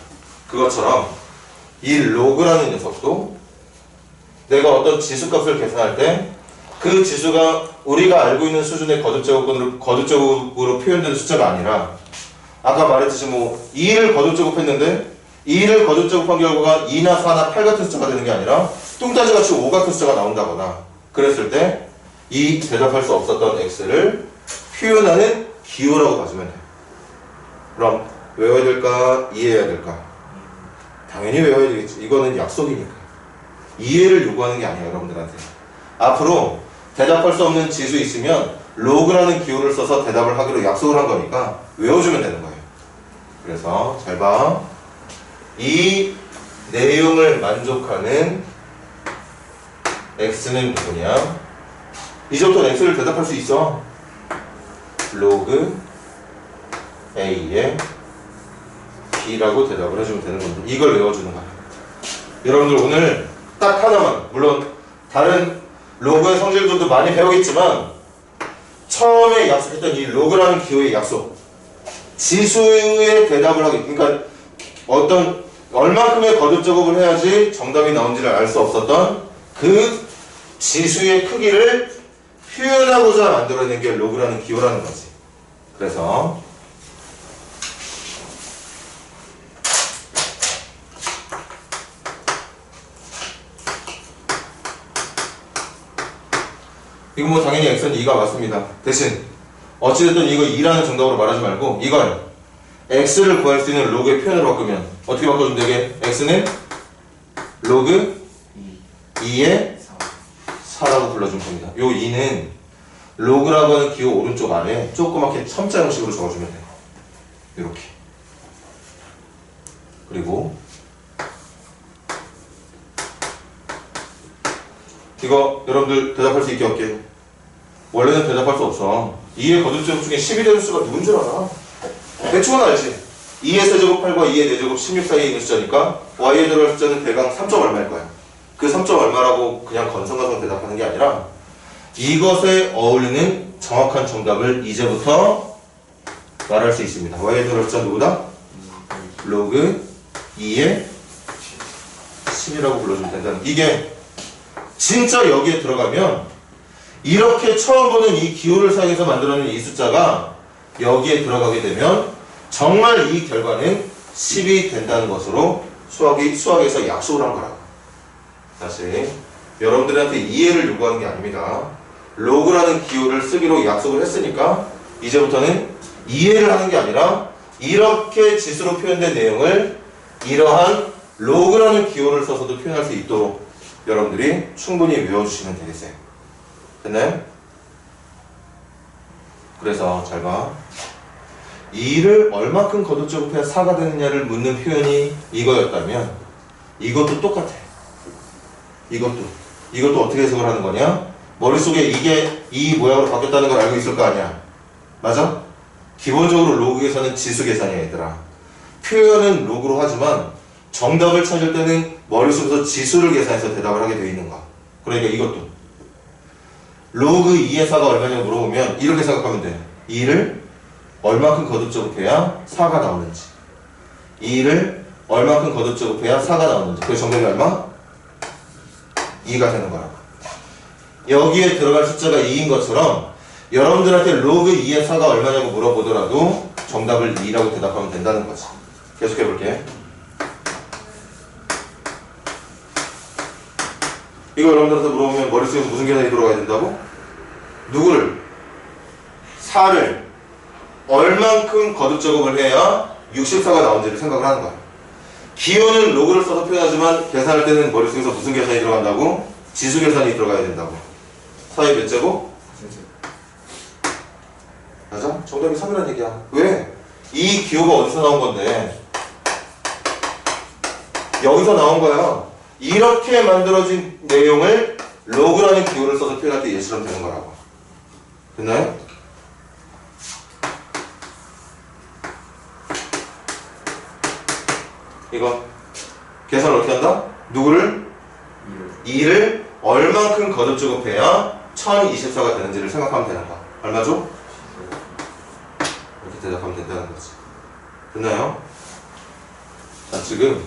그것처럼 이 로그라는 녀석도 내가 어떤 지수값을 계산할 때 그 지수가 우리가 알고 있는 수준의 거듭제곱으로 표현되는 숫자가 아니라 아까 말했듯이 뭐 2를 거듭제곱했는데 2를 거듭제곱한 결과가 2나 4나 8 같은 숫자가 되는 게 아니라 뚱따지같이 5 같은 숫자가 나온다거나 그랬을 때 이 대답할 수 없었던 x를 표현하는 기호라고 봐주면 돼. 그럼 외워야 될까? 이해해야 될까? 당연히 외워야 되겠지. 이거는 약속이니까. 이해를 요구하는 게 아니야 여러분들한테. 앞으로 대답할 수 없는 지수 있으면 로그라는 기호를 써서 대답을 하기로 약속을 한 거니까 외워주면 되는 거예요. 그래서 잘 봐. 이 내용을 만족하는 x는 누구냐? 이제부터 x를 대답할 수 있어. 로그 a에 b라고 대답을 해주면 되는 건데 이걸 외워주는 거야. 여러분들 오늘 딱 하나만, 물론 다른 로그의 성질들도 많이 배우겠지만 처음에 약속했던 이 로그라는 기호의 약속, 지수의 대답을 하기, 그러니까 어떤 얼만큼의 거듭제곱을 해야지 정답이 나온지를 알 수 없었던 그 지수의 크기를 표현하고자 만들어낸 게 로그라는 기호라는 거지. 그래서 이거 뭐 당연히 x는 2가 맞습니다. 대신 어찌됐든 이거 2라는 정답으로 말하지 말고 이걸 x를 구할 수 있는 로그의 표현으로 바꾸면 어떻게 바꿔주면 되게? x는 로그 2의 4라고 불러주면 됩니다. 요 2는 로그라고 하는 기호 오른쪽 아래 조그맣게 첨자 형식으로 적어주면 돼요. 이렇게. 그리고 이거 여러분들 대답할 수 있게 할게. 원래는 대답할 수 없어. 2의 거듭제곱 중에 10이 되는 수가 누군 줄 알아? 대충은 알지. 2의 세제곱 8과 2의 4제곱 16 사이에 있는 숫자니까 y에 들어갈 숫자는 대강 3점 얼마일 거야. 그 3점 얼마라고 그냥 건성건성 대답하는 게 아니라 이것에 어울리는 정확한 정답을 이제부터 말할 수 있습니다. y에 들어갈 숫자 누구다? 로그 2의 10이라고 불러주면 된다는. 이게 진짜 여기에 들어가면 이렇게 처음 보는 이 기호를 사용해서 만들어낸 이 숫자가 여기에 들어가게 되면 정말 이 결과는 10이 된다는 것으로 수학에서 약속을 한 거라고. 다시 여러분들한테 이해를 요구하는 게 아닙니다. 로그라는 기호를 쓰기로 약속을 했으니까 이제부터는 이해를 하는 게 아니라 이렇게 지수로 표현된 내용을 이러한 로그라는 기호를 써서도 표현할 수 있도록 여러분들이 충분히 외워주시면 되겠어요. 됐나요? 그래서 잘 봐. 2를 얼마큼 거듭제곱해야 4가 되느냐를 묻는 표현이 이거였다면 이것도 똑같아. 이것도 어떻게 해석을 하는 거냐? 머릿속에 이게 이 모양으로 바뀌었다는 걸 알고 있을 거 아니야. 맞아? 기본적으로 로그 계산은 지수 계산이야 얘들아. 표현은 로그로 하지만 정답을 찾을 때는 머릿속에서 지수를 계산해서 대답을 하게 되어 있는 거야. 그러니까 이것도 로그 2의 4가 얼마냐고 물어보면 이렇게 생각하면 돼. 2를 얼마큼 거듭 곱해야 4가 나오는지, 2를 얼마큼 거듭 곱해야 4가 나오는지. 그래서 정답이 얼마? 2가 되는 거라고. 여기에 들어갈 숫자가 2인 것처럼 여러분들한테 로그 2의 4가 얼마냐고 물어보더라도 정답을 2라고 대답하면 된다는 거지. 계속해 볼게. 이거 여러분들한테 물어보면 머릿속에서 무슨 계산이 들어가야 된다고? 누구를? 4를 얼만큼 거듭 제곱을 해야 64가 나온지를 생각을 하는 거야. 기호는 로그를 써서 표현하지만 계산할 때는 머릿속에서 무슨 계산이 들어간다고? 지수 계산이 들어가야 된다고. 4의 몇 제곱? 맞아? 정답이 3이라는 얘기야. 왜? 이 기호가 어디서 나온 건데? 여기서 나온 거야. 이렇게 만들어진 내용을 로그라는 기호를 써서 표현할 때 예처럼 되는 거라고. 됐나요? 이거 계산을 어떻게 한다? 누구를? 2를 얼만큼 거듭 제곱해야 1024가 되는지를 생각하면 되는 거야. 얼마죠? 이렇게 대답하면 된다는 거지. 됐나요? 자, 지금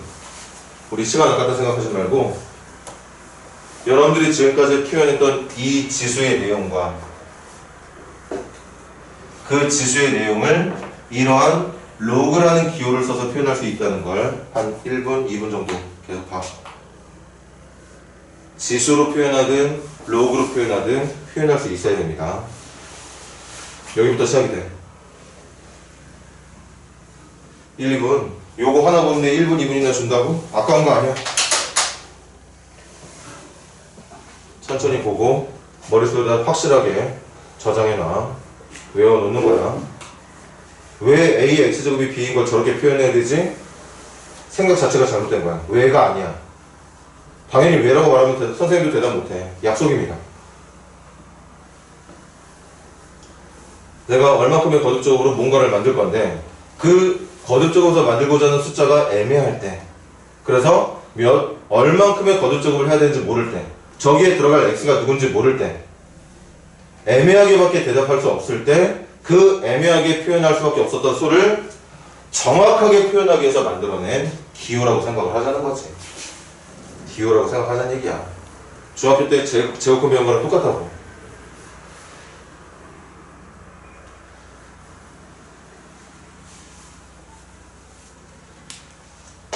우리 시간 아깝다 생각하지 말고 여러분들이 지금까지 표현했던 이 지수의 내용과 그 지수의 내용을 이러한 로그라는 기호를 써서 표현할 수 있다는 걸 한 1분, 2분 정도 계속 봐. 지수로 표현하든 로그로 표현하든 표현할 수 있어야 됩니다. 여기부터 시작이 돼. 1, 2분. 요거 하나 보는데 1분, 2분이나 준다고? 아까운 거 아니야. 천천히 보고 머릿속에다 확실하게 저장해놔. 외워놓는 거야. 왜 A의 X제곱이 B인 걸 저렇게 표현해야 되지? 생각 자체가 잘못된 거야. 왜가 아니야. 당연히 왜라고 말하면 선생님도 대답 못해. 약속입니다. 내가 얼마큼의 거듭적으로 뭔가를 만들 건데 그 거듭적으로 만들고자 하는 숫자가 애매할 때, 그래서 얼만큼의 거듭적으로 해야 되는지 모를 때, 저기에 들어갈 x가 누군지 모를 때, 애매하게밖에 대답할 수 없을 때 그 애매하게 표현할 수밖에 없었던 수를 정확하게 표현하기 위해서 만들어낸 기호라고 생각을 하자는 거지. 기호라고 생각하자는 얘기야. 중학교 때 제곱근 배운 거랑 똑같다고.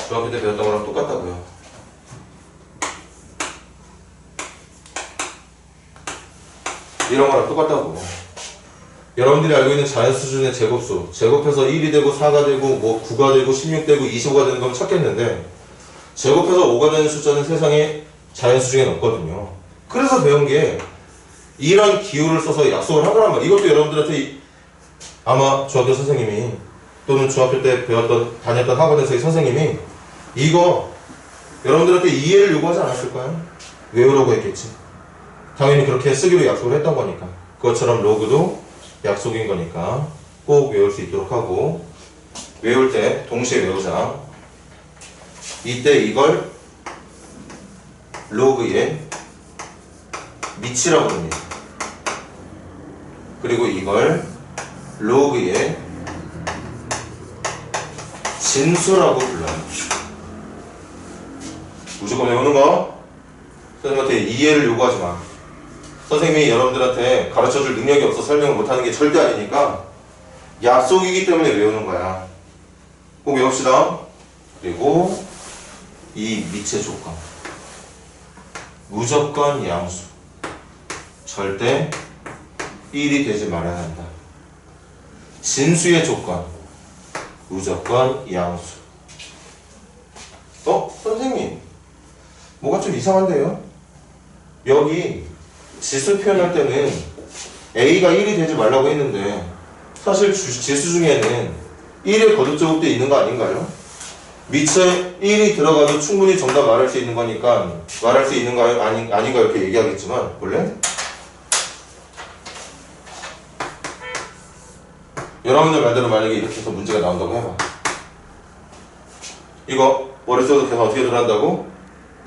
중학교 때 배웠던 거랑 똑같다고요. 이런 거랑 똑같다고. 여러분들이 알고 있는 자연 수준의 제곱수, 제곱해서 1이 되고 4가 되고 뭐 9가 되고 16 되고 25가 되는 건 찾겠는데 제곱해서 5가 되는 숫자는 세상에 자연 수준에 없거든요. 그래서 배운 게 이런 기호를 써서 약속을 한 거란 말이야. 이것도 여러분들한테 아마 중학교 선생님이 또는 중학교 때 다녔던 학원에서의 선생님이 이거 여러분들한테 이해를 요구하지 않았을까요? 외우라고 했겠지. 당연히 그렇게 쓰기로 약속을 했던 거니까. 그것처럼 로그도 약속인 거니까 꼭 외울 수 있도록 하고, 외울 때 동시에 외우자. 이때 이걸 로그의 밑이라고 합니다. 그리고 이걸 로그의 진수라고 불러요. 무조건 외우는 거? 선생님한테 이해를 요구하지 마. 선생님이 여러분들한테 가르쳐줄 능력이 없어 설명을 못하는 게 절대 아니니까 약속이기 때문에 외우는 거야. 꼭 외웁시다. 그리고 이 밑의 조건. 무조건 양수. 절대 1이 되지 말아야 한다. 진수의 조건. 무조건 양수. 선생님, 뭐가 좀 이상한데요? 여기 지수 표현할 때는 A가 1이 되지 말라고 했는데 사실 지수 중에는 1의 거듭제곱도 있는 거 아닌가요? 밑에 1이 들어가도 충분히 정답 말할 수 있는 거니까 말할 수 있는 거 아닌가 이렇게 얘기하겠지만 원래 여러분들 말대로 만약에 이렇게 해서 문제가 나온다고 해봐. 이거 머릿속에서 계산 어떻게 들어간다고?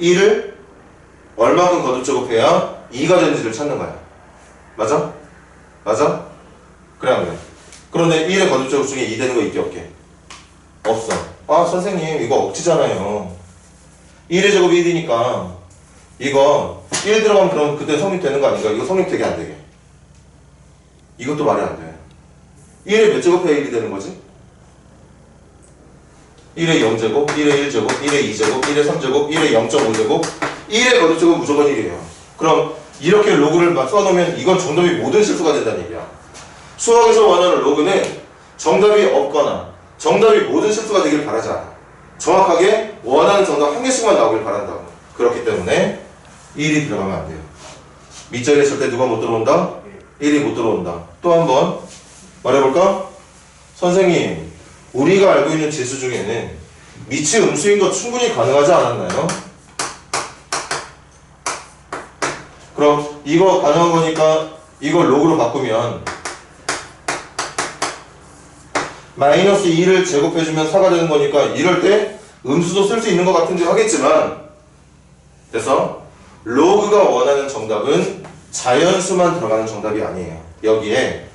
1을 얼마큼 거듭 제곱해야 2가 되는지를 찾는 거야. 맞아? 맞아? 그래 안 그래? 그런데 1의 거듭 제곱 중에 2 되는 거 있게 없게? 없어. 아 선생님 이거 억지잖아요. 1의 제곱이 1이니까 이거 1 들어가면 그럼 그때 성립되는 거 아닌가? 이거 성립되게 안 되게. 이것도 말이 안 돼. 1의 몇 제곱해야 1이 되는 거지? 1의 0제곱, 1의 1제곱, 1의 2제곱, 1의 3제곱, 1의 0.5제곱, 1의 거듭제곱 무조건 1이에요. 그럼 이렇게 로그를 막 써놓으면 이건 정답이 모든 실수가 된다는 얘기야. 수학에서 원하는 로그는 정답이 없거나 정답이 모든 실수가 되길 바라지 않아. 정확하게 원하는 정답 한 개씩만 나오길 바란다고. 그렇기 때문에 1이 들어가면 안 돼요. 밑자리에 있을 때 누가 못 들어온다? 1이 못 들어온다. 또 한 번 말해볼까? 선생님, 우리가 알고 있는 지수 중에는 밑이 음수인 거 충분히 가능하지 않았나요? 그럼 이거 가능한 거니까 이걸 로그로 바꾸면 마이너스 2를 제곱해주면 4가 되는 거니까 이럴 때 음수도 쓸 수 있는 것 같은데 하겠지만 그래서 로그가 원하는 정답은 자연수만 들어가는 정답이 아니에요. 여기에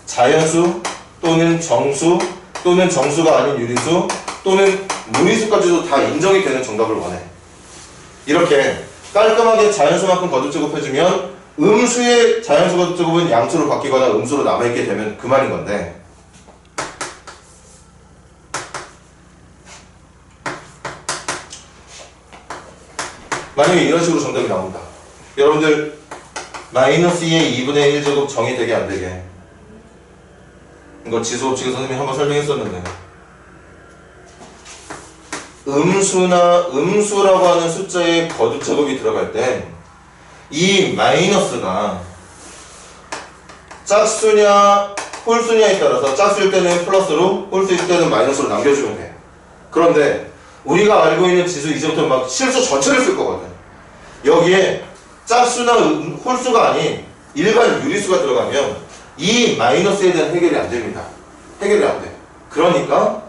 자연수 또는 정수 또는 정수가 아닌 유리수 또는 무리수까지도 다 인정이 되는 정답을 원해. 이렇게 깔끔하게 자연수만큼 거듭제곱해주면 음수의 자연수 거듭제곱은 양수로 바뀌거나 음수로 남아있게 되면 그만인 건데 만약에 이런 식으로 정답이 나온다. 여러분들 마이너스 2의 2분의 1제곱 정의 되게 안 되게 이거 지수법칙에 선생님이 한번 설명했었는데 음수라고 하는 숫자에 거듭제곱이 들어갈 때 이 마이너스가 짝수냐 홀수냐에 따라서 짝수일 때는 플러스로 홀수일 때는 마이너스로 남겨주면 돼. 그런데 우리가 알고 있는 지수 이제부터 막 실수 전체를 쓸 거거든. 여기에 짝수나 홀수가 아닌 일반 유리수가 들어가면 이 마이너스에 대한 해결이 안 됩니다. 해결이 안 돼. 그러니까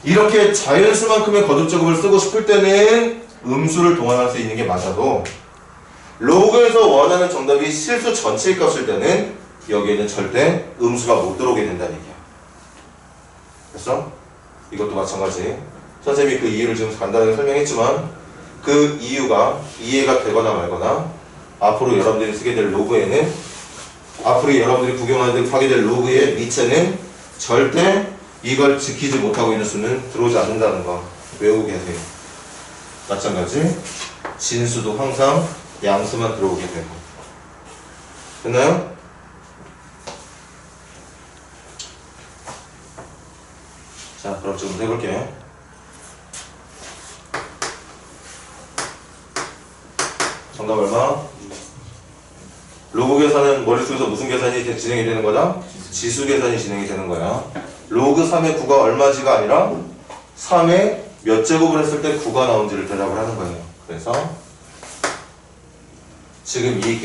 이렇게 자연수만큼의 거듭제곱을 쓰고 싶을 때는 음수를 동원할 수 있는 게 맞아도 로그에서 원하는 정답이 실수 전체의 값일 때는 여기에는 절대 음수가 못 들어오게 된다는 얘기야. 됐어? 이것도 마찬가지. 선생님이 그 이유를 지금 간단하게 설명했지만 그 이유가 이해가 되거나 말거나 앞으로 여러분들이 쓰게 될 로그에는 앞으로 여러분들이 구경하게 될 로그의 밑에는 절대 이걸 지키지 못하고 있는 수는 들어오지 않는다는 거 외우고 계세요. 마찬가지 진수도 항상 양수만 들어오게 되고. 됐나요? 자, 그럼 좀 해볼게. 정답 얼마? 로그 계산은 머릿속에서 무슨 계산이 진행이 되는 거다? 지수 계산이 진행이 되는 거야. 로그 3의 9가 얼마지가 아니라 3의 몇 제곱을 했을 때 9가 나온지를 대답을 하는 거예요. 그래서 지금 이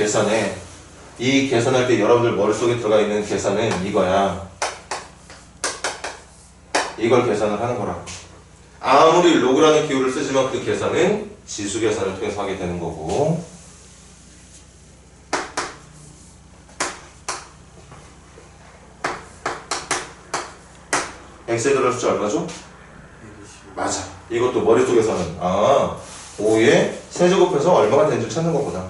계산할 때 여러분들 머릿속에 들어가 있는 계산은 이거야. 이걸 계산을 하는 거라고. 아무리 로그라는 기호를 쓰지만 그 계산은 지수 계산을 통해서 하게 되는 거고. x에 들어갈 숫자 얼마죠? 맞아. 이것도 머릿속에서는 5에 세제곱해서 얼마가 되는지 찾는 거구나.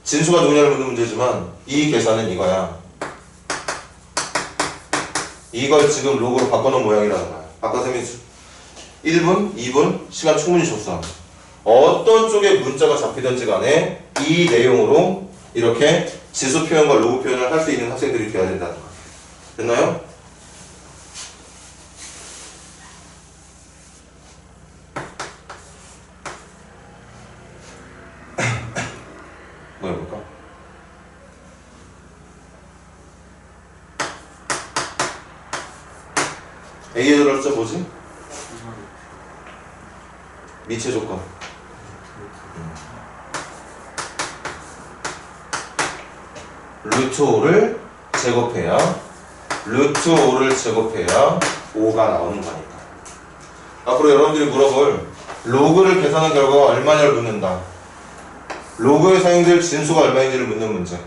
진수가 누구냐를 묻는 문제지만 이 계산은 이거야. 이걸 지금 로그로 바꿔놓은 모양이라는 거야. 아까 선생님이 1분, 2분 시간 충분히 줬어. 어떤 쪽에 문자가 잡히든지 간에 이 내용으로 이렇게 지수 표현과 로그 표현을 할 수 있는 학생들이 돼야 된다는 거야. 됐나요? 뭐 해볼까? A에 들어갈 숫자 뭐지? 미체 조건. 루트 5를 제곱해야 루트 5를 제곱해야 5가 나오는 거니까. 앞으로 여러분들이 물어볼 로그를 계산한 결과가 얼마냐를 묻는다. 로그에 사용될 진수가 얼마인지를 묻는 문제.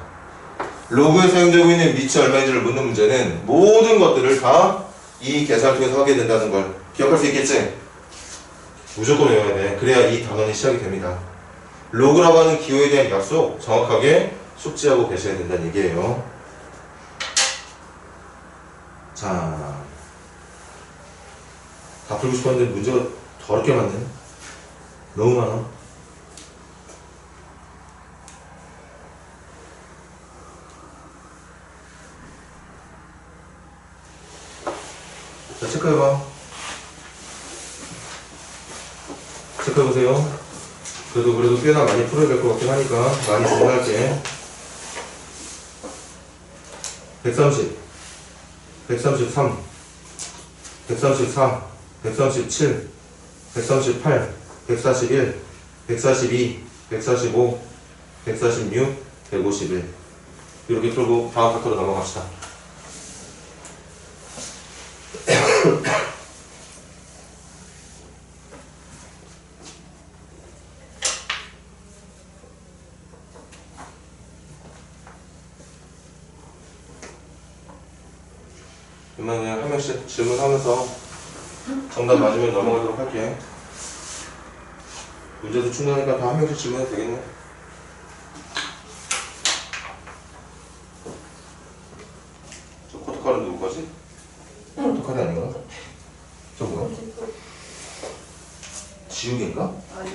로그에 사용되고 있는 밑이 얼마인지를 묻는 문제는 모든 것들을 다 이 계산을 통해서 하게 된다는 걸 기억할 수 있겠지? 무조건 외워야 돼. 그래야 이 단원이 시작이 됩니다. 로그라고 하는 기호에 대한 약속 정확하게 숙지하고 계셔야 된다는 얘기예요. 자, 다 풀고 싶었는데 문제가 더럽게 많네. 너무 많아. 자, 체크해봐. 체크해보세요. 그래도 꽤나 많이 풀어야 될 것 같긴 하니까 많이 질문할게. 130, 133, 134, 137, 138, 141, 142, 145, 146, 151 이렇게 풀고 다음 파트로 넘어갑시다. 그러면 그냥 한 명씩 질문하면서 정답 맞으면 넘어가도록 할게. 문제도 충분하니까 다 한 명씩 질문해도 되겠네. 저 코드카드 누구 거지? 코드카드 아닌가? 저 뭐야? 지우개인가? 아니.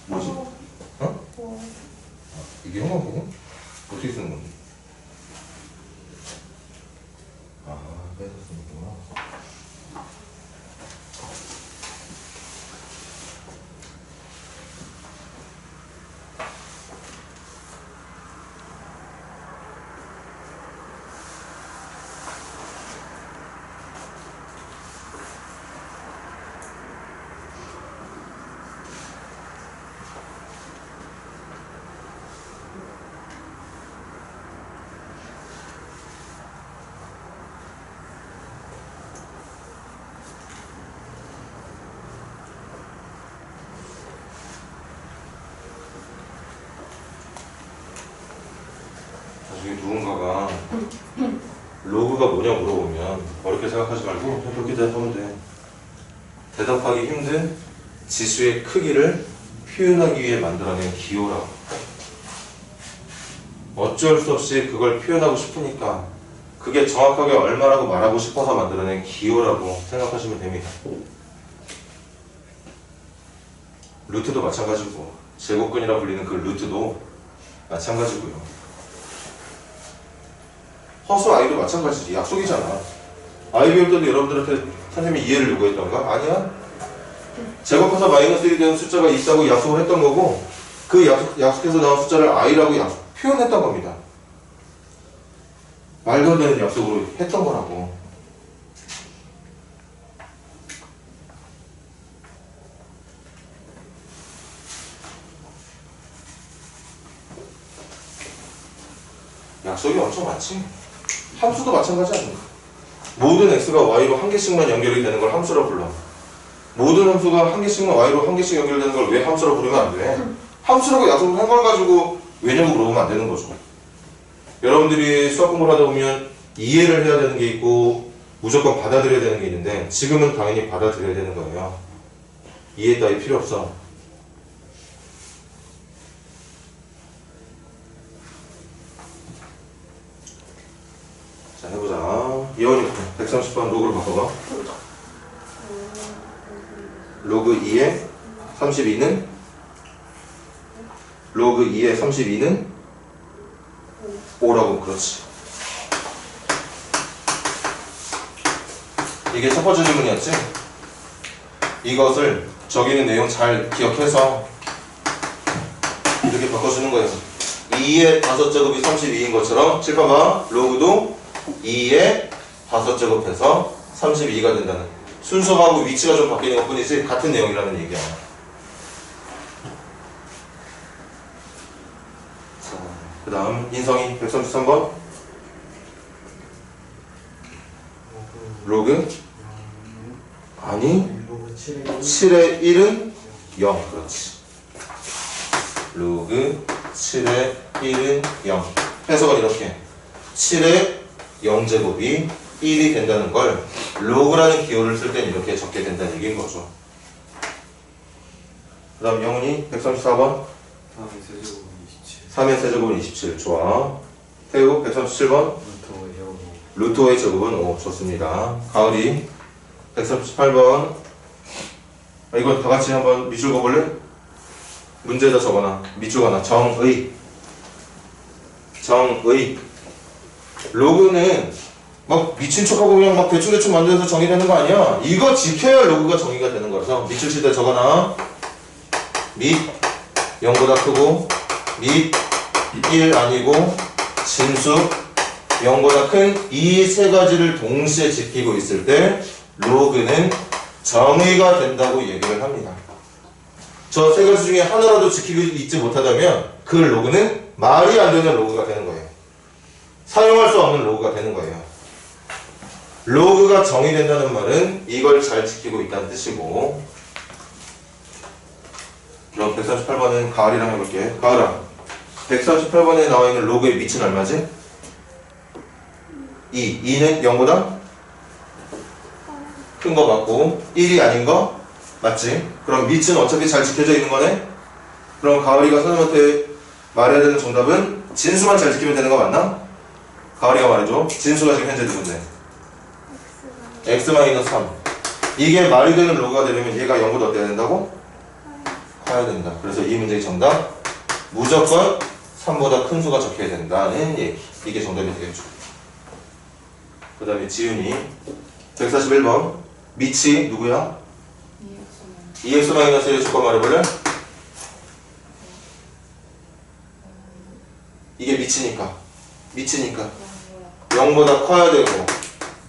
뭐지? 어? 이게 형광펜이야? 어떻게 쓰는 건데? 아, 빼서 쓰는구나. 나중에 누군가가 로그가 뭐냐 물어보면 어렵게 생각하지 말고 그냥 그렇게 대답하면 돼. 대답하기 힘든 지수의 크기를 표현하기 위해 만들어낸 기호라고. 어쩔 수 없이 그걸 표현하고 싶으니까 그게 정확하게 얼마라고 말하고 싶어서 만들어낸 기호라고 생각하시면 됩니다. 루트도 마찬가지고 제곱근이라 불리는 그 루트도 마찬가지고요. 허수 아이도 마찬가지지. 약속이잖아. 아이 배울 때도 여러분들한테 선생님이 이해를 요구했던가? 아니야. 제곱해서 마이너스 1이 되는 숫자가 있다고 약속을 했던 거고 그 약속해서 나온 숫자를 i라고 표현했던 겁니다. 말도 안 되는 약속으로 했던 거라고. 약속이 엄청 많지. 함수도 마찬가지 아닙니까? 모든 x가 y로 한 개씩만 연결이 되는 걸 함수라고 불러. 모든 함수가 한 개씩만 y로 한 개씩 연결되는 걸 왜 함수라고 부르면 안 돼? 함수라고 약속을 한 걸 가지고 왜냐고 물어보면 안 되는 거죠. 여러분들이 수학 공부를 하다 보면 이해를 해야 되는 게 있고 무조건 받아들여야 되는 게 있는데 지금은 당연히 받아들여야 되는 거예요. 이해 따위 필요 없어. 자, 해보자. 예원이 130번 로그를 바꿔봐. 로그 2에 32는? 로그 2에 32는? 5라고. 그렇지. 이게 첫 번째 질문이었지? 이것을 저기 있는 내용 잘 기억해서 이렇게 바꿔주는 거예요. 2의 5제곱이 32인 것처럼 칠봐봐. 로그도 2의 5제곱해서 32가 된다는, 순서하고 위치가 좀 바뀌는 것 뿐이지 같은 내용이라는 얘기야. 그 다음 인성이 133번. 로그 아니 로그 7에 7의 1은 0. 그렇지. 로그 7의 1은 0. 해석은 이렇게 7의 0제곱이 1이 된다는 걸 로그라는 기호를 쓸 땐 이렇게 적게 된다는 얘기인 거죠. 그 다음 영훈이 134번 3의 세제곱은 27 3의 세제곱은 27. 좋아. 태우 137번 루트 5의 제곱은 5. 좋습니다. 가을이 138번 이거 다 같이 한번 밑줄 그어볼래? 문제에다 적어놔. 밑줄 그어놔. 정의 로그는 막 미친 척하고 그냥 막 대충 만들어서 정의되는 거 아니야. 이거 지켜야 로그가 정의가 되는 거라서 밑줄 칠 때 적어놔. 밑 0보다 크고 밑 1 아니고 진수 0보다 큰 이 세 가지를 동시에 지키고 있을 때 로그는 정의가 된다고 얘기를 합니다. 저 세 가지 중에 하나라도 지키고 있지 못하다면 그 로그는 말이 안 되는 로그가 되는 거예요. 사용할 수 없는 로그가 되는 거예요. 로그가 정의된다는 말은 이걸 잘 지키고 있다는 뜻이고. 그럼 138번은 가을이랑 해볼게. 가을아 138번에 나와 있는 로그의 밑은 얼마지? 2는 0보다 큰 거 맞고 1이 아닌 거 맞지? 그럼 밑은 어차피 잘 지켜져 있는 거네? 그럼 가을이가 선생님한테 말해야 되는 정답은 진수만 잘 지키면 되는 거 맞나? 가을이가 말해줘. 진수가 지금 현재 누군데? x-3. 이게 말이 되는 로그가 되려면 얘가 0보다 어때야 된다고? 커야 된다. 그래서 이 문제의 정답 무조건 3보다 큰 수가 적혀야 된다는 얘기. 이게 정답이 되겠죠. 그 다음에 지윤이 141번 밑이 누구야? 2x-1의 조건 말해볼래? 이게 밑이니까 0보다 커야 되고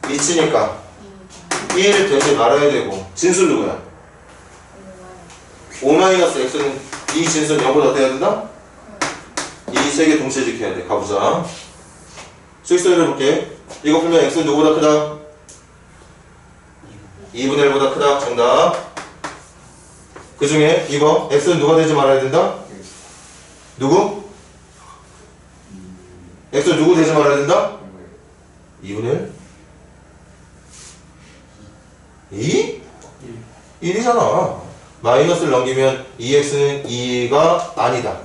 밑이니까 1 되지 말아야 되고 진수 누구야? 5-x는 이 진수는 0보다 어때야 된다? 이 세 개 동시에 지켜야 돼. 가보자. 수익선을 해볼게. 이거 풀면 x는 누구보다 크다? 2분의 1보다 크다. 정답. 그 중에 이거 x는 누가 되지 말아야 된다? 누구? x는 누구 되지 말아야 된다? 2분의 1? 2? 1이잖아. 마이너스를 넘기면 2x는 2가 아니다.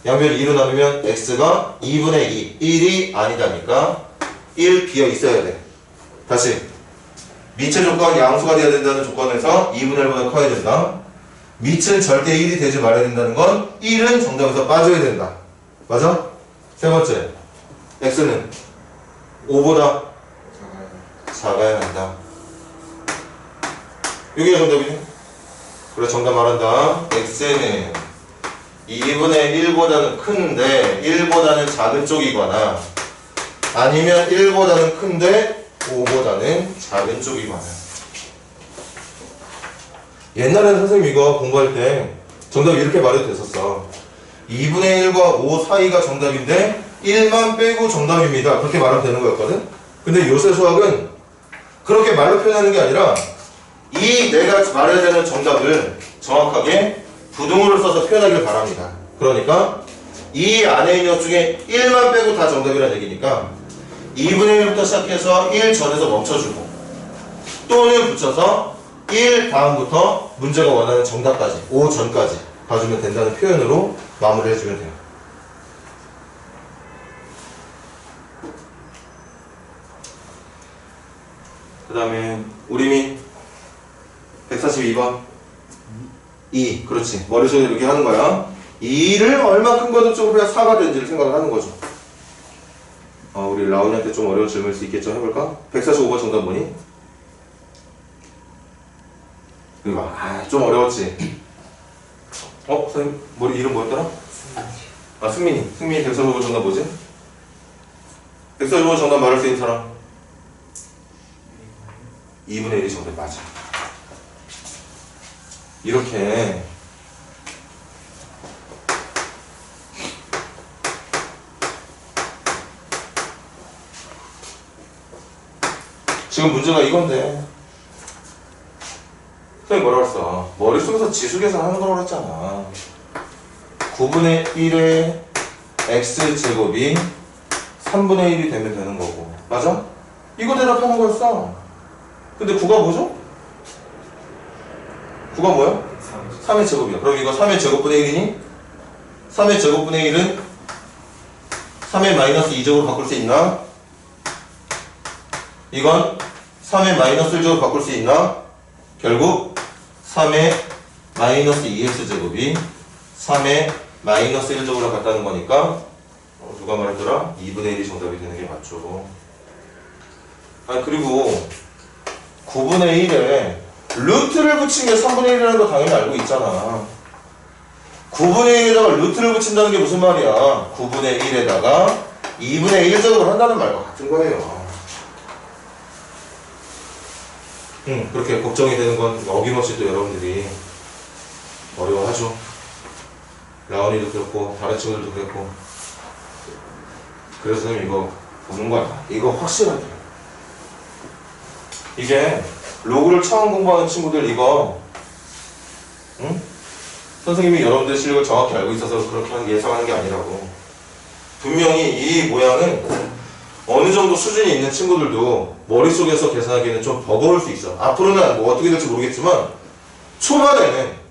양변 2로 나누면 x가 2분의 2, 1이 아니다니까 1 비어 있어야 돼. 다시 밑의 조건 양수가 돼야 된다는 조건에서 2분의 1보다 커야 된다. 밑은 절대 1이 되지 말아야 된다는 건 1은 정답에서 빠져야 된다. 맞아? 세 번째 x는 5보다 작아야 한다. 이게 정답이지? 그래 정답 말한다. x는 2분의 1보다는 큰데 1보다는 작은 쪽이거나 아니면 1보다는 큰데 5보다는 작은 쪽이거나. 옛날에는 선생님 이거 공부할 때 정답 이렇게 말해도 됐었어. 2분의 1과 5 사이가 정답인데 1만 빼고 정답입니다. 그렇게 말하면 되는 거였거든. 근데 요새 수학은 그렇게 말로 표현하는 게 아니라 이 내가 말해야 되는 정답을 정확하게 부등호를 써서 표현하길 바랍니다. 그러니까 이 안에 있는 것 중에 1만 빼고 다 정답이라는 얘기니까 2분의 1부터 시작해서 1 전에서 멈춰주고 또는 붙여서 1 다음부터 문제가 원하는 정답까지 5 전까지 봐주면 된다는 표현으로 마무리해주면 돼요. 그 다음에 우리미 142번 2. 그렇지. 머릿속에 이렇게 하는 거야. 2를 얼마큼 거듭 쪽으로 해야 4가 되는지를 생각을 하는 거죠. 우리 라온이한테 좀 어려운 질문일 수 있겠죠. 해볼까? 145번 정답 뭐니? 이거 봐. 좀 어려웠지? 선생님 머리 이름 뭐였더라? 승민이. 승민이 145번 정답 뭐지? 145번 정답 말할 수 있는 사람? 2분의 1이 정답 맞아. 이렇게 지금 문제가 이건데 선생님 뭐라고 했어? 머릿속에서 지수 계산하는 거라고 했잖아. 9분의 1의 x제곱이 3분의 1이 되면 되는 거고 맞아? 이거 대답하는 거였어. 근데 9가 뭐죠? 9가 뭐야? 3의 제곱이야. 그럼 이거 3의 제곱분의 1이니? 3의 제곱분의 1은 3의 마이너스 2제곱으로 바꿀 수 있나? 이건 3의 마이너스 1제곱으로 바꿀 수 있나? 결국 3의 마이너스 2x제곱이 3의 마이너스 1제곱으로 같다는 거니까 누가 말했더라? 2분의 1이 정답이 되는 게 맞죠. 아니 그리고 9분의 1에 루트를 붙인 게 3분의 1이라는 거 당연히 알고 있잖아. 9분의 1에다가 루트를 붙인다는 게 무슨 말이야? 9분의 1에다가 2분의 1제곱을 한다는 말과 같은 거예요. 그렇게 걱정이 되는 건 어김없이 또 여러분들이 어려워하죠. 라온이도 그렇고 다른 친구들도 그랬고. 그래서 선생님 이거 보는 거야. 이거 확실하게. 이게 로그를 처음 공부하는 친구들 이거 선생님이 여러분들 실력을 정확히 알고 있어서 그렇게 예상하는 게 아니라고. 분명히 이 모양은 어느 정도 수준이 있는 친구들도 머릿속에서 계산하기에는 좀 버거울 수 있어. 앞으로는 뭐 어떻게 될지 모르겠지만 초반에는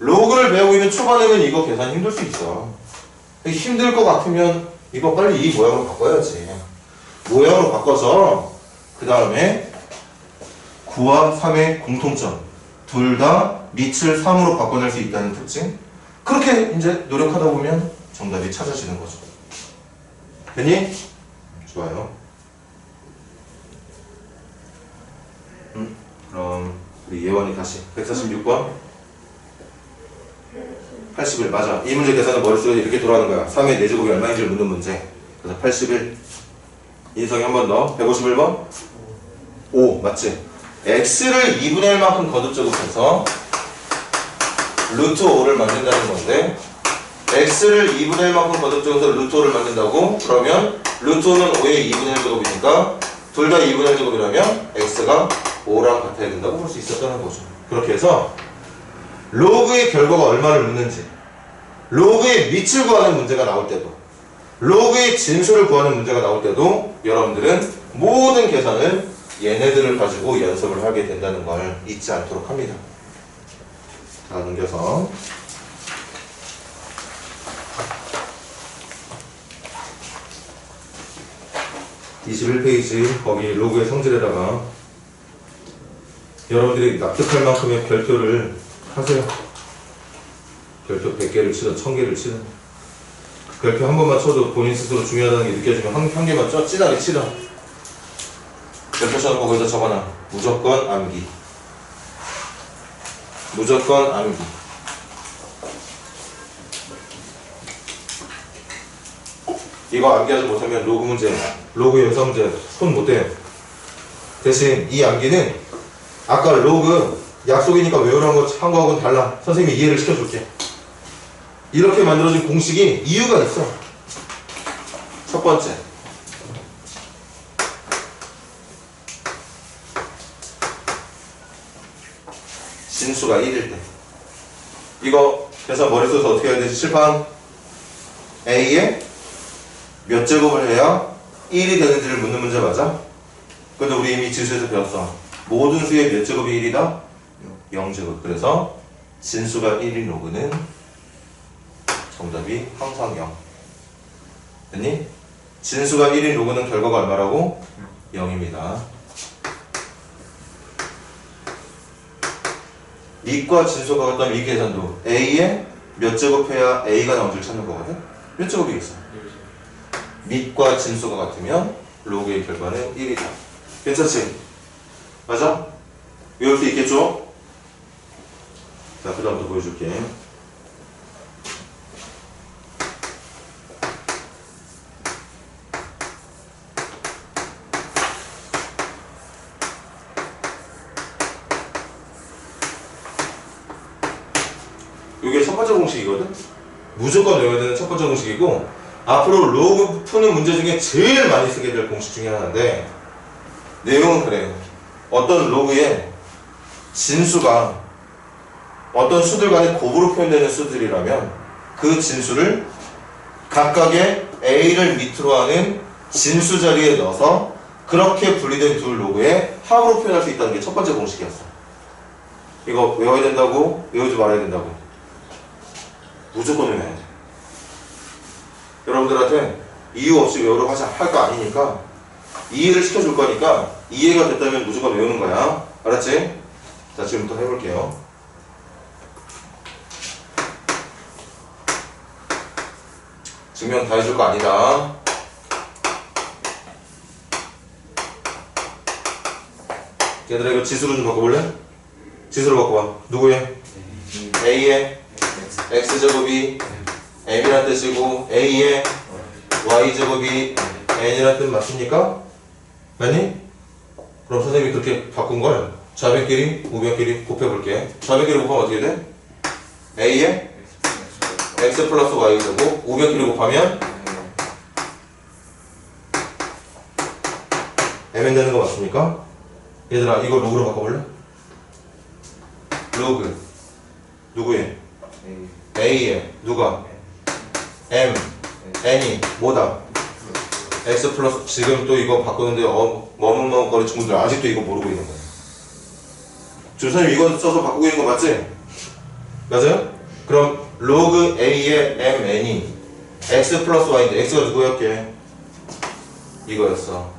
로그를 배우고 있는 초반에는 이거 계산 힘들 수 있어. 힘들 것 같으면 이거 빨리 이 모양으로 바꿔야지. 모양으로 바꿔서 그 다음에 9와 3의 공통점 둘 다 밑을 3으로 바꿔낼 수 있다는 특징. 그렇게 이제 노력하다 보면 정답이 찾아지는 거죠. 됐니? 좋아요. 그럼 우리 예원이 다시 146번 81 맞아. 이 문제 계산은 머릿속에 이렇게 돌아가는 거야. 3의 4제곱이 얼마인지를 묻는 문제. 그래서 81 인성이 한 번 더 151번 5 맞지? x를 2분의 1만큼 거듭제곱해서 루트 5를 만든다는 건데 x를 2분의 1만큼 거듭제곱해서 루트 5를 만든다고? 그러면 루트 5는 5의 2분의 1제곱이니까 둘 다 2분의 1제곱이라면 x가 5랑 같아야 된다고 볼 수 있었다는 거죠. 그렇게 해서 로그의 결과가 얼마를 묻는지 로그의 밑을 구하는 문제가 나올 때도 로그의 진수를 구하는 문제가 나올 때도 여러분들은 모든 계산을 얘네들을 가지고 연습을 하게 된다는 걸 잊지 않도록 합니다. 자, 넘겨서 21페이지 거기 로그의 성질에다가 여러분들이 납득할 만큼의 별표를 하세요. 별표 100개를 치든 1000개를 치든 별표 한 번만 쳐도 본인 스스로 중요하다는 게 느껴지면 한 개만 진하게 치라. 별표 쳐놓고 거기다 적어놔. 무조건 암기. 무조건 암기. 이거 암기하지 못하면 로그 문제, 로그 연사 문제 손 못 대. 대신 이 암기는 아까 로그 약속이니까 외우라는 거 한 거하고는 달라. 선생님이 이해를 시켜줄게. 이렇게 만들어진 공식이 이유가 있어. 첫 번째, 진수가 1일 때 이거 계산 머릿속에서 어떻게 해야 되지? 칠판 A에 몇 제곱을 해야 1이 되는지를 묻는 문제 맞아? 근데 우리 이미 진수에서 배웠어. 모든 수의 몇 제곱이 1이다? 0제곱. 그래서 진수가 1인 로그는 정답이 항상 0. 됐니? 진수가 1인 로그는 결과가 얼마라고? 0입니다. 밑과 진수가 같다면 이 계산도 A에 몇 제곱해야 A가 나온지를 찾는 거거든? 몇 제곱이겠어? 밑과 진수가 같으면 로그의 결과는 1이다. 괜찮지? 맞아? 외울 수 있겠죠? 자, 그 다음부터 보여줄게. 이게 첫 번째 공식이거든? 무조건 외워야 되는 첫 번째 공식이고 앞으로 로그 푸는 문제 중에 제일 많이 쓰게 될 공식 중에 하나인데 내용은 그래요. 어떤 로그의 진수가 어떤 수들 간의 곱으로 표현되는 수들이라면 그 진수를 각각의 A를 밑으로 하는 진수 자리에 넣어서 그렇게 분리된 두 로그의 합으로 표현할 수 있다는 게 첫 번째 공식이었어. 이거 외워야 된다고? 외우지 말아야 된다고? 무조건 외워야 돼. 여러분들한테 이유 없이 외우라고 할 거 아니니까 이해를 시켜줄 거니까 이해가 됐다면 무조건 외우는 거야. 알았지? 자, 지금부터 해볼게요. 증명 다 해줄 거 아니다. 얘들아 이거 지수로 좀 바꿔볼래? 지수로 바꿔봐. 누구의? A의 X제곱이 M이란 뜻이고 A의 Y제곱이 N이란 뜻 맞습니까? 맞니? 그럼 선생님이 그렇게 바꾼 걸 좌변끼리 우변끼리 곱해볼게. 좌변끼리 곱하면 어떻게 돼? A의 X 플러스 Y제곱 우변끼리 곱하면 Mn 되는 거 맞습니까? 얘들아 이거 로그로 바꿔볼래? 로그 누구의? A의 누가? M N이 뭐다? X 플러스 지금 또 이거 바꾸는데 머뭇머뭇거리는 친구들 아직도 이거 모르고 있는 거야. 지금 선생님 이거 써서 바꾸고 있는 거 맞지? 맞아요? 그럼 로그 A의 M N이 X 플러스 Y인데 X가 누구였게? 이거였어.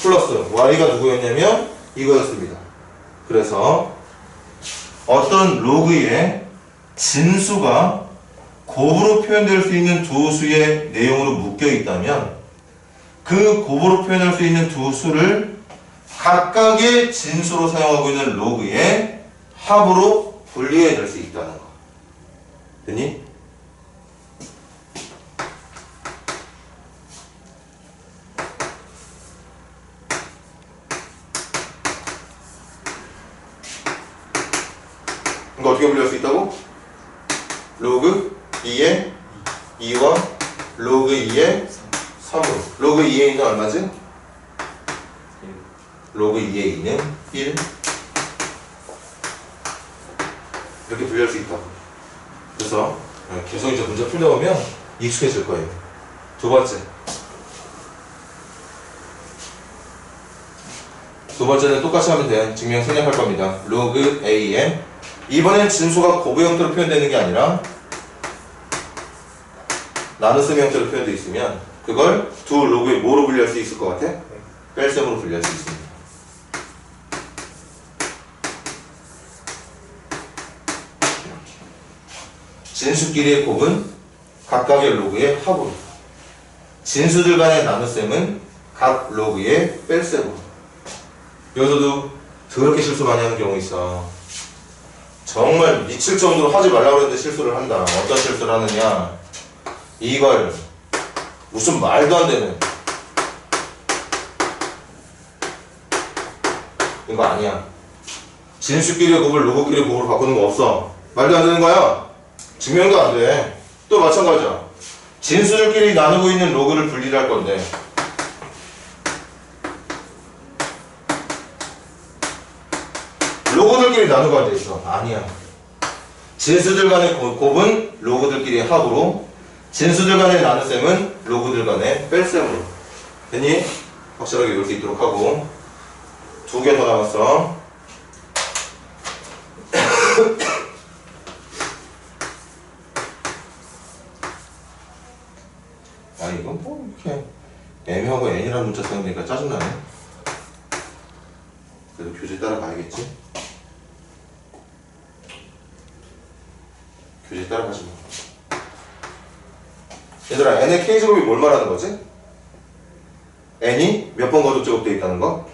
플러스 Y가 누구였냐면 이거였습니다. 그래서 어떤 로그의 진수가 곱으로 표현될 수 있는 두 수의 내용으로 묶여 있다면 그 곱으로 표현할 수 있는 두 수를 각각의 진수로 사용하고 있는 로그의 합으로 분리해낼 수 있다는 거. 됐니? 이거 어떻게 분리할 수 있다고? 로그 2의 2와 로그 2의 3으로. 로그 2의 2는 얼마지? 로그 2의 2는 1. 이렇게 분리할 수 있다. 그래서 계속 이제 문제 풀다 보면 익숙해질 거예요. 두 번째. 두 번째는 똑같이 하면 돼. 증명 생략할 겁니다. 로그 AN. 이번엔 진수가 곱의 형태로 표현되는 게 아니라 나눗셈 형태로 표현되어 있으면 그걸 두 로그의 뭐로 분리할 수 있을 것 같아? 뺄셈으로 분리할 수 있습니다. 진수끼리의 곱은 각각의 로그의 합으로, 진수들 간의 나눗셈은 각 로그의 뺄셈으로. 여기서도 더럽게 실수 많이 하는 경우 있어. 정말 미칠 정도로 하지 말라고 했는데 실수를 한다. 어떤 실수를 하느냐, 이걸 무슨 말도 안 되는 이거 아니야. 진수끼리의 곱을 로그끼리의 곱으로 바꾸는 거 없어. 말도 안 되는 거야. 증명도 안 돼. 또 마찬가지야. 진수들끼리 나누고 있는 로그를 분리를 할 건데 로그들끼리 나누고 앉아 있어. 아니야. 진수들 간의 곱은 로그들끼리 합으로, 진수들 간의 나눗셈은 로그들 간의 뺄셈으로. 됐니? 확실하게 외울 수 있도록 하고. 두 개 더 남았어. 아, 이건 뭐 이렇게 M하고 N이라는 문자 사용되니까 짜증나네. 그래도 교재 따라가야겠지? 교재 따라가지 마. 얘들아, N의 K제곱이 뭘 말하는 거지? N이 몇 번 거듭 제곱되어 있다는 거?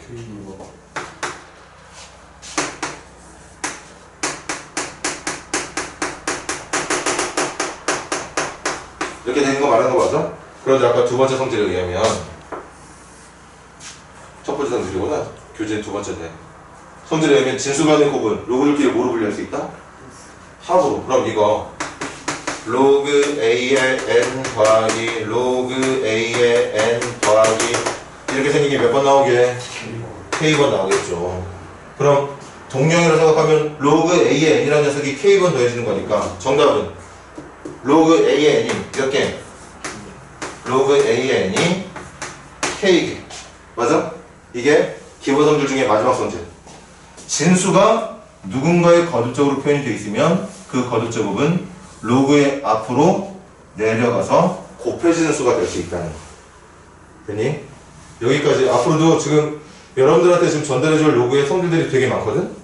이렇게 되는 거 말하는 거 맞아? 그런데 아까 두 번째 성질에 의하면, 첫 번째 성질이구나. 교재 두 번째인데, 성질에 의하면 진수 간의 곱은 로그들끼리 뭐로 분리할 수 있다? 합으로. 그럼 이거 로그 A의 N 더하기 로그 A의 N 더하기 이렇게 생긴 게 몇 번 나오게? K번 나오겠죠. 그럼 동량이라고 생각하면 로그 A의 N이라는 녀석이 K번 더해지는 거니까 정답은 로그 A의 N이 몇 개? 로그 A의 N이 K개. 맞아? 이게 기본 성질 중에 마지막 성질. 진수가 누군가의 거듭적으로 표현이 되어 있으면 그 거듭제곱은 로그의 앞으로 내려가서 곱해지는 수가 될 수 있다는 거. 됐니? 여기까지. 앞으로도 지금 여러분들한테 지금 전달해줄 로그의 성질들이 되게 많거든?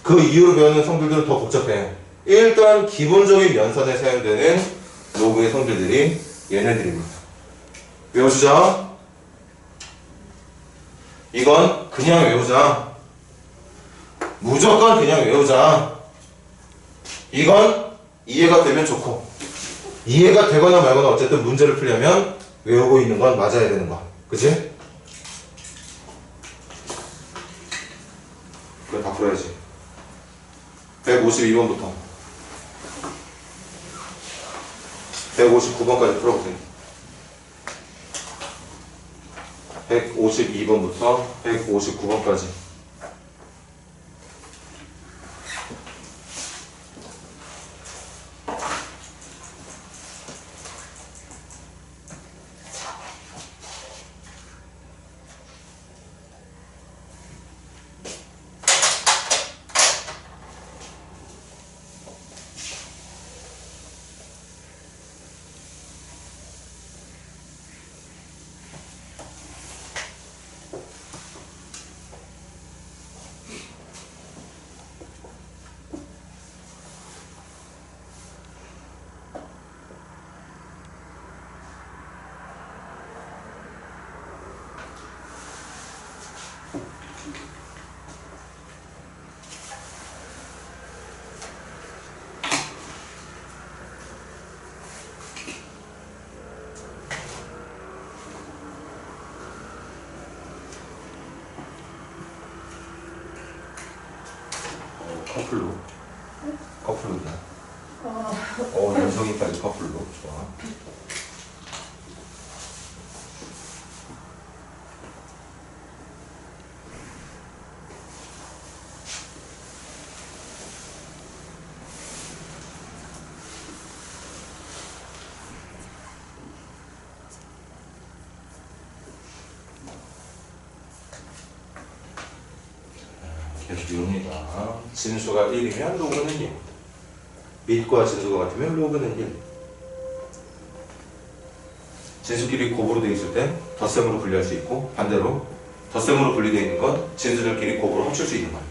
그 이후로 배우는 성질들은 더 복잡해. 일단 기본적인 연산에 사용되는 로그의 성질들이 얘네들입니다. 외워주자. 이건 그냥 외우자. 무조건 그냥 외우자. 이건 이해가 되면 좋고, 이해가 되거나 말거나 어쨌든 문제를 풀려면 외우고 있는 건 맞아야 되는 거야. 그치? 그걸 다 풀어야지. 152번부터 159번까지 풀어보세요. 152번부터 159번까지. 커플로. 커플로다. 연성이까지 커플로. 좋아. 계속 이옵니다. 진수가 1이면 로그는 1. 밑과 진수가 같으면 로그는 1. 진수끼리 곱으로 되어 있을 땐 덧셈으로 분리할 수 있고, 반대로 덧셈으로 분리되어 있는 건 진수들끼리 곱으로 합칠 수 있는 거야.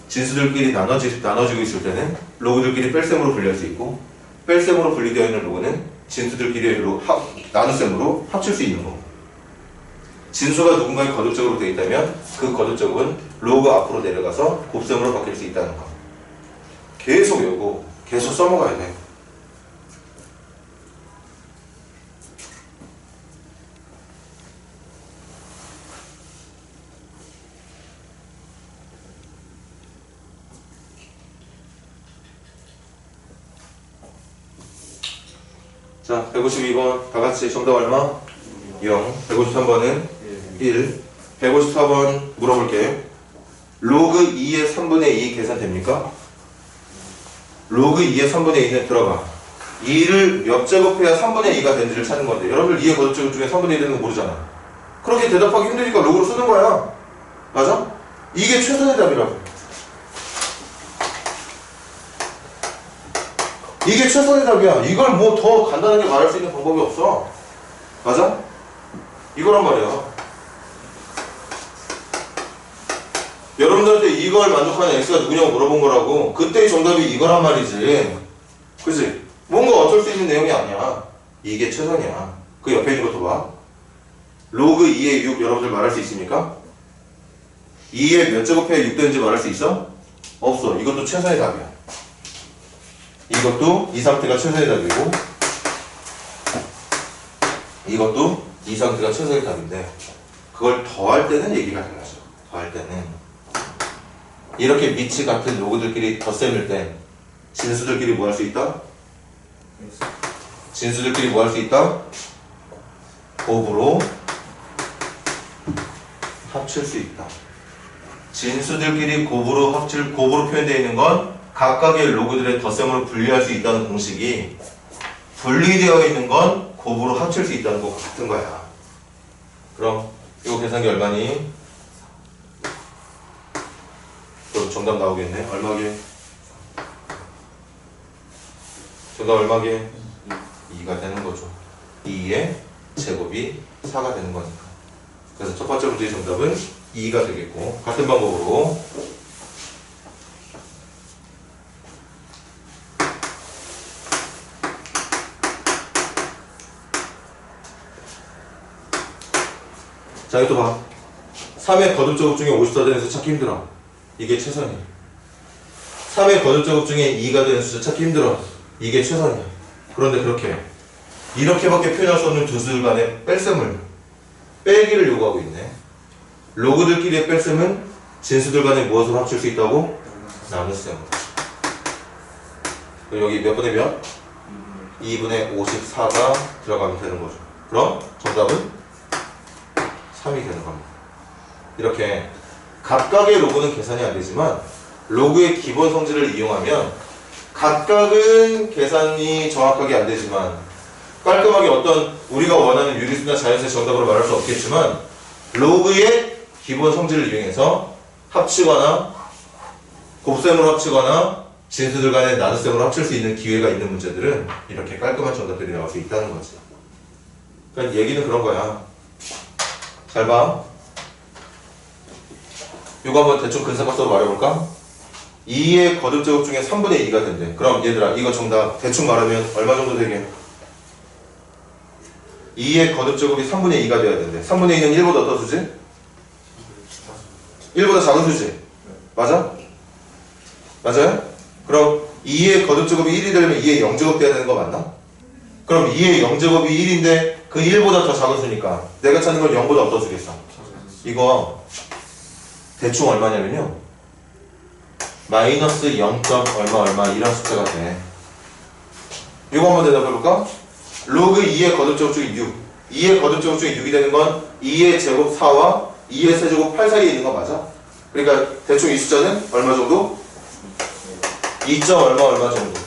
진수들끼리 나눠지고 있을 때는 로그들끼리 뺄셈으로 분리할 수 있고, 뺄셈으로 분리되어 있는 로그는 진수들끼리 나눗셈으로 합칠 수 있는 거고. 진수가 누군가의 거듭적으로 되어 있다면 그 거듭적은 로그 앞으로 내려가서 곱셈으로 바뀔 수 있다는 거. 계속 외우고 계속 써먹어야 돼. 자, 152번 다 같이 정답 얼마? 0. 153번은 1. 154번 물어볼게. 로그 2의 3분의 2 계산됩니까? 로그 2의 3분의 2는 들어봐. 2를 몇 제곱해야 3분의 2가 되는지를 찾는 건데, 여러분들 2의 거듭제곱 중에 3분의 1 되는 거 모르잖아. 그렇게 대답하기 힘드니까 로그로 쓰는 거야. 맞아? 이게 최선의 답이라고. 이게 최선의 답이야. 이걸 뭐 더 간단하게 말할 수 있는 방법이 없어. 맞아? 이거란 말이야. 여러분들한테 이걸 만족하는 X가 누구냐고 물어본 거라고. 그때의 정답이 이거란 말이지. 그치? 뭔가 어쩔 수 있는 내용이 아니야. 이게 최선이야. 그 옆에 있는 것도 봐. 로그 2의 6 여러분들 말할 수 있습니까? 2의 몇 제곱해야 6 되는지 말할 수 있어? 없어. 이것도 최선의 답이야. 이것도 이 상태가 최선의 답이고, 이것도 이 상태가 최선의 답인데, 그걸 더할 때는 얘기가 달라져. 더할 때는 이렇게 밑이 같은 로그들끼리 덧셈일 땐 진수들끼리 뭐 할 수 있다? 진수들끼리 뭐 할 수 있다? 곱으로 합칠 수 있다. 진수들끼리 곱으로 표현되어 있는 건 각각의 로그들의 덧셈으로 분리할 수 있다는 공식이 분리되어 있는 건 곱으로 합칠 수 있다는 거 같은 거야. 그럼 이거 계산기 얼마니? 그럼 정답 나오겠네. 얼마게? 정답 얼마게? 2가 되는 거죠. 2의 제곱이 4가 되는 거니까. 그래서 첫 번째 문제의 정답은 2가 되겠고, 같은 방법으로 자, 이거 또 봐. 3의 거듭제곱 중에 54 되는 수 찾기 힘들어. 이게 최선이야. 3의 거듭제곱 중에 2가 되는 수 찾기 힘들어. 이게 최선이야. 그런데 이렇게밖에 표현할 수 없는 두 수들 간의 뺄셈을 빼기를 요구하고 있네. 로그들끼리의 뺄셈은 진수들 간에 무엇으로 합칠 수 있다고? 나눗셈. 여기 몇 분의 몇? 2분의 54가 들어가면 되는 거죠. 그럼 정답은 3이 되는 겁니다. 이렇게 각각의 로그는 계산이 안 되지만 로그의 기본 성질을 이용하면 각각은 계산이 정확하게 안 되지만 깔끔하게 어떤 우리가 원하는 유리수나 자연수의 정답으로 말할 수 없겠지만 로그의 기본 성질을 이용해서 합치거나 곱셈으로 합치거나 진수들 간의 나눗셈으로 합칠 수 있는 기회가 있는 문제들은 이렇게 깔끔한 정답들이 나올 수 있다는 거지. 그러니까 얘기는 그런 거야. 잘 봐. 이거 한번 대충 근사각서로 말해볼까? 2의 거듭제곱 중에 3분의 2가 된대. 그럼 얘들아 이거 정답 대충 말하면 얼마 정도 되게? 2의 거듭제곱이 3분의 2가 돼야 된대. 3분의 2는 1보다 어떤 수지? 1보다 작은 수지? 맞아? 맞아요? 그럼 2의 거듭제곱이 1이 되려면 2의 0제곱 돼야 되는 거 맞나? 그럼 2의 0제곱이 1인데 그 1보다 더 작은 수니까 내가 찾는 건 0보다 어떤 수겠어? 이거 대충 얼마냐면요 마이너스 0. 얼마 이런 숫자가 돼. 이거 한번 대답해볼까? 로그 2의 거듭제곱 중에 6 2의 거듭제곱 중에 6이 되는 건 2의 제곱 4와 2의 세제곱 8 사이에 있는 거 맞아? 그러니까 대충 이 숫자는 얼마 정도? 2. 얼마 정도.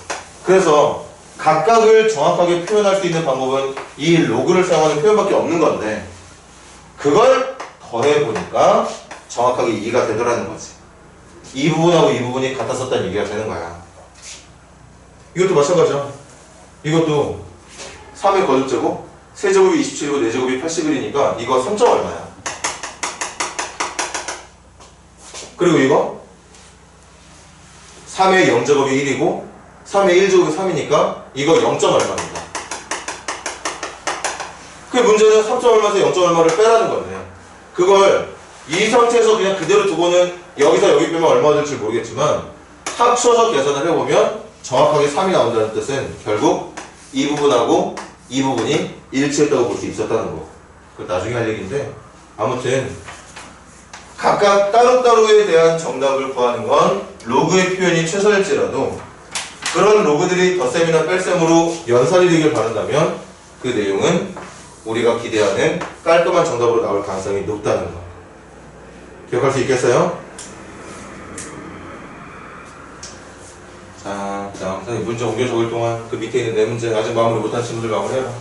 그래서 각각을 정확하게 표현할 수 있는 방법은 이 로그를 사용하는 표현밖에 없는 건데 그걸 더해보니까 정확하게 2가 되더라는 거지. 이 부분하고 이 부분이 같았었다는 얘기가 되는 거야. 이것도 마찬가지야. 이것도 3의 거듭제곱 세제곱이 27이고 4제곱이 81이니까 이거 3. 얼마야. 그리고 이거 3의 0제곱이 1이고 3의 1제곱이 3이니까 이거 0. 얼마입니다. 그 문제는 3. 얼마에서 0. 얼마를 빼라는 건데 그걸 이 상태에서 그냥 그대로 두고는 여기서 여기 빼면 얼마가 될지 모르겠지만 합쳐서 계산을 해보면 정확하게 3이 나온다는 뜻은 결국 이 부분하고 이 부분이 일치했다고 볼 수 있었다는 거. 그건 나중에 할 얘기인데 아무튼 각각 따로따로에 대한 정답을 구하는 건 로그의 표현이 최선일지라도 그런 로그들이 덧셈이나 뺄셈으로 연산이 되길 바란다면 그 내용은 우리가 기대하는 깔끔한 정답으로 나올 가능성이 높다는 거. 기억할 수 있겠어요? 자, 다음 선생님 문제 옮겨 적을 동안 그 밑에 있는 네 문제 아직 마무리 못한 친구들 마무리해라.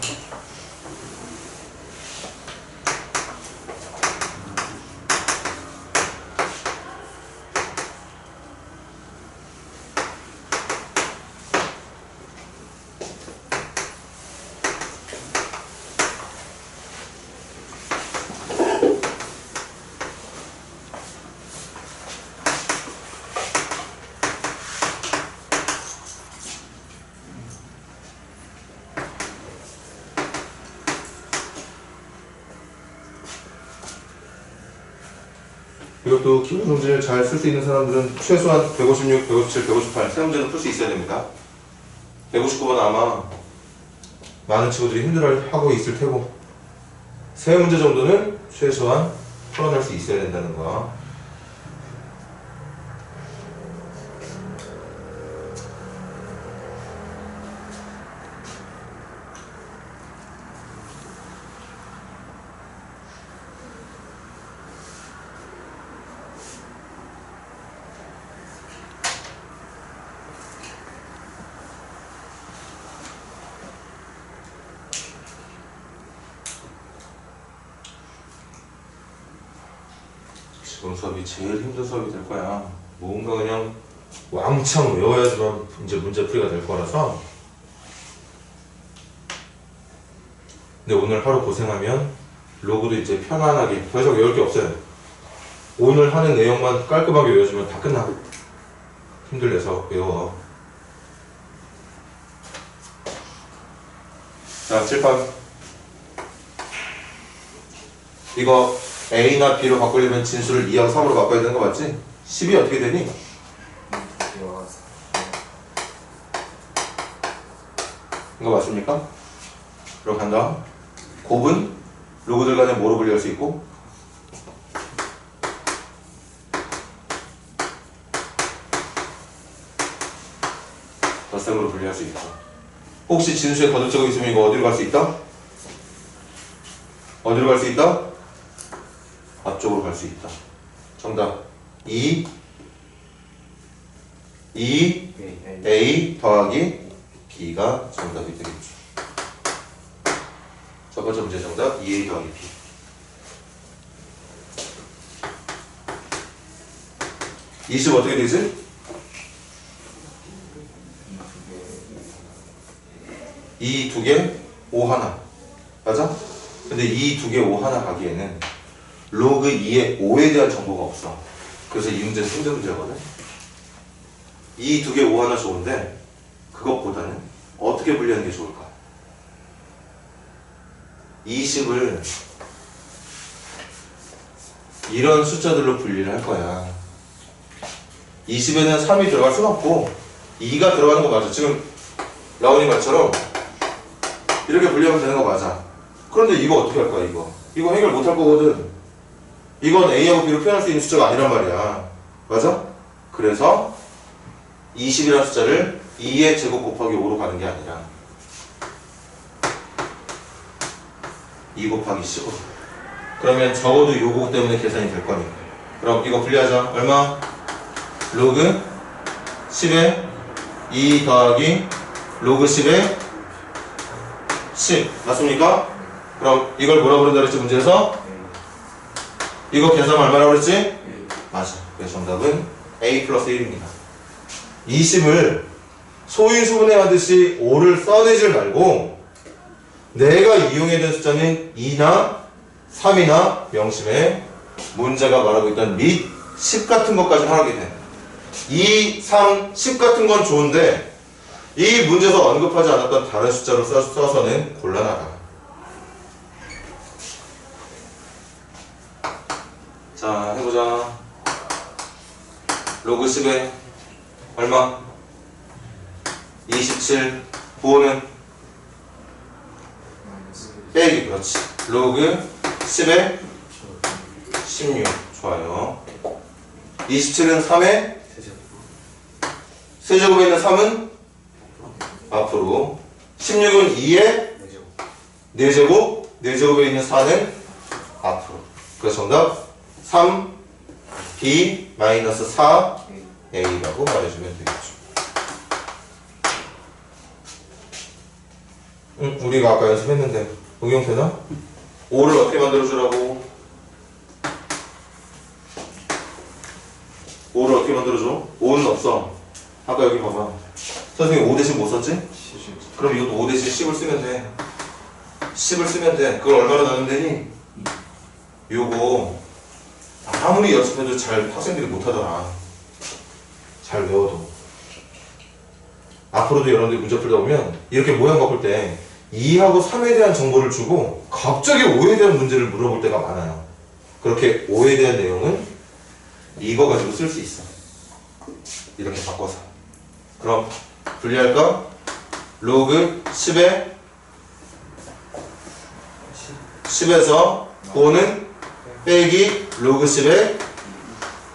이것도 기본 문제를 잘 쓸 수 있는 사람들은 최소한 156, 157, 158 세 문제는 풀 수 있어야 됩니다. 159번은 아마 많은 친구들이 힘들어하고 있을 테고 세 문제 정도는 최소한 풀어낼 수 있어야 된다는 거. 지금 수업이 제일 힘든 수업이 될 거야. 뭔가 그냥 왕창 외워야지만 이제 문제풀이가 될 거라서. 근데 오늘 하루 고생하면 로그도 이제 편안하게 더 이상 외울 게 없어요. 오늘 하는 내용만 깔끔하게 외워주면 다 끝나. 힘들려서 외워. 자, 칠판. 이거 A나 B로 바꾸려면 진수를 2하고 3으로 바꿔야 되는 거 맞지? 10이 어떻게 되니? 이거 맞습니까? 그럼 간다. 곱은 로그들 간에 뭐로 분리할 수 있고? 덧셈으로 분리할 수 있고. 혹시 진수에 거듭적이 있으면 이거 어디로 갈 수 있다? 어디로 갈 수 있다? 앞쪽으로 갈 수 있다. 정답 2 A 더하기 B가 정답이 되겠죠. 첫 번째 문제 정답 2A 더하기 B. (20) 어떻게 되지? 2 2개 5 하나 맞아? 근데 2 2개 5 하나 가기에는 로그 2의 5에 대한 정보가 없어. 그래서 이 문제는 승제 문제거든. 2 2개 5 하나 좋은데 그것보다는 어떻게 분리하는 게 좋을까? 20을 이런 숫자들로 분리를 할 거야. 20에는 3이 들어갈 수는 없고 2가 들어가는 거 맞아. 지금 라온이 말처럼 이렇게 분리하면 되는 거 맞아. 그런데 이거 어떻게 할 거야? 이거 해결 못 할 거거든. 이건 A하고 B로 표현할 수 있는 숫자가 아니란 말이야. 맞아? 그래서 20이라는 숫자를 2의 제곱 곱하기 5로 가는 게 아니라 2 곱하기 15. 그러면 적어도 요거 때문에 계산이 될 거니까. 그럼 이거 분리하자. 얼마? 로그 10에 2 더하기 로그 10에 10 맞습니까? 그럼 이걸 뭐라 부른다 그랬지 문제에서? 이거 계산하면 얼마라고 그랬지? 맞아. 그래서 정답은 A 플러스 1입니다. 20을 소인수분해하듯이 5를 써내질 말고 내가 이용해야 되는 숫자는 2나 3이나 명심해. 문제가 말하고 있던 및 10 같은 것까지 하게 돼. 2, 3, 10 같은 건 좋은데 이 문제에서 언급하지 않았던 다른 숫자로 써서는 곤란하다. 자, 해보자. 로그 10에 얼마? 27. 부호는? 빼기. 그렇지. 로그 10에 16. 좋아요. 27은 3에 세제곱에 있는 3은 앞으로. 16은 2에 4제곱 4제곱에 있는 4는 앞으로. 그래서 정답 3B 마이너스 4A라고 말해주면 되겠죠. 우리가 아까 연습했는데 응용되나? 5를 어떻게 만들어주라고? 5를 어떻게 만들어줘? 5는 없어. 아까 여기 봐봐. 선생님 5 대신 뭐 썼지? 그럼 이것도 5 대신 10을 쓰면 돼. 10을 쓰면 돼. 그걸 얼마나 나누면 되니? 요거 아무리 연습해도 잘 학생들이 못하더라. 잘 외워도. 앞으로도 여러분들이 문제 풀다 보면 이렇게 모양 바꿀 때 2하고 3에 대한 정보를 주고 갑자기 5에 대한 문제를 물어볼 때가 많아요. 그렇게 5에 대한 내용은 이거 가지고 쓸 수 있어. 이렇게 바꿔서. 그럼 분리할까? 로그 10에서 5는 빼기 로그 10의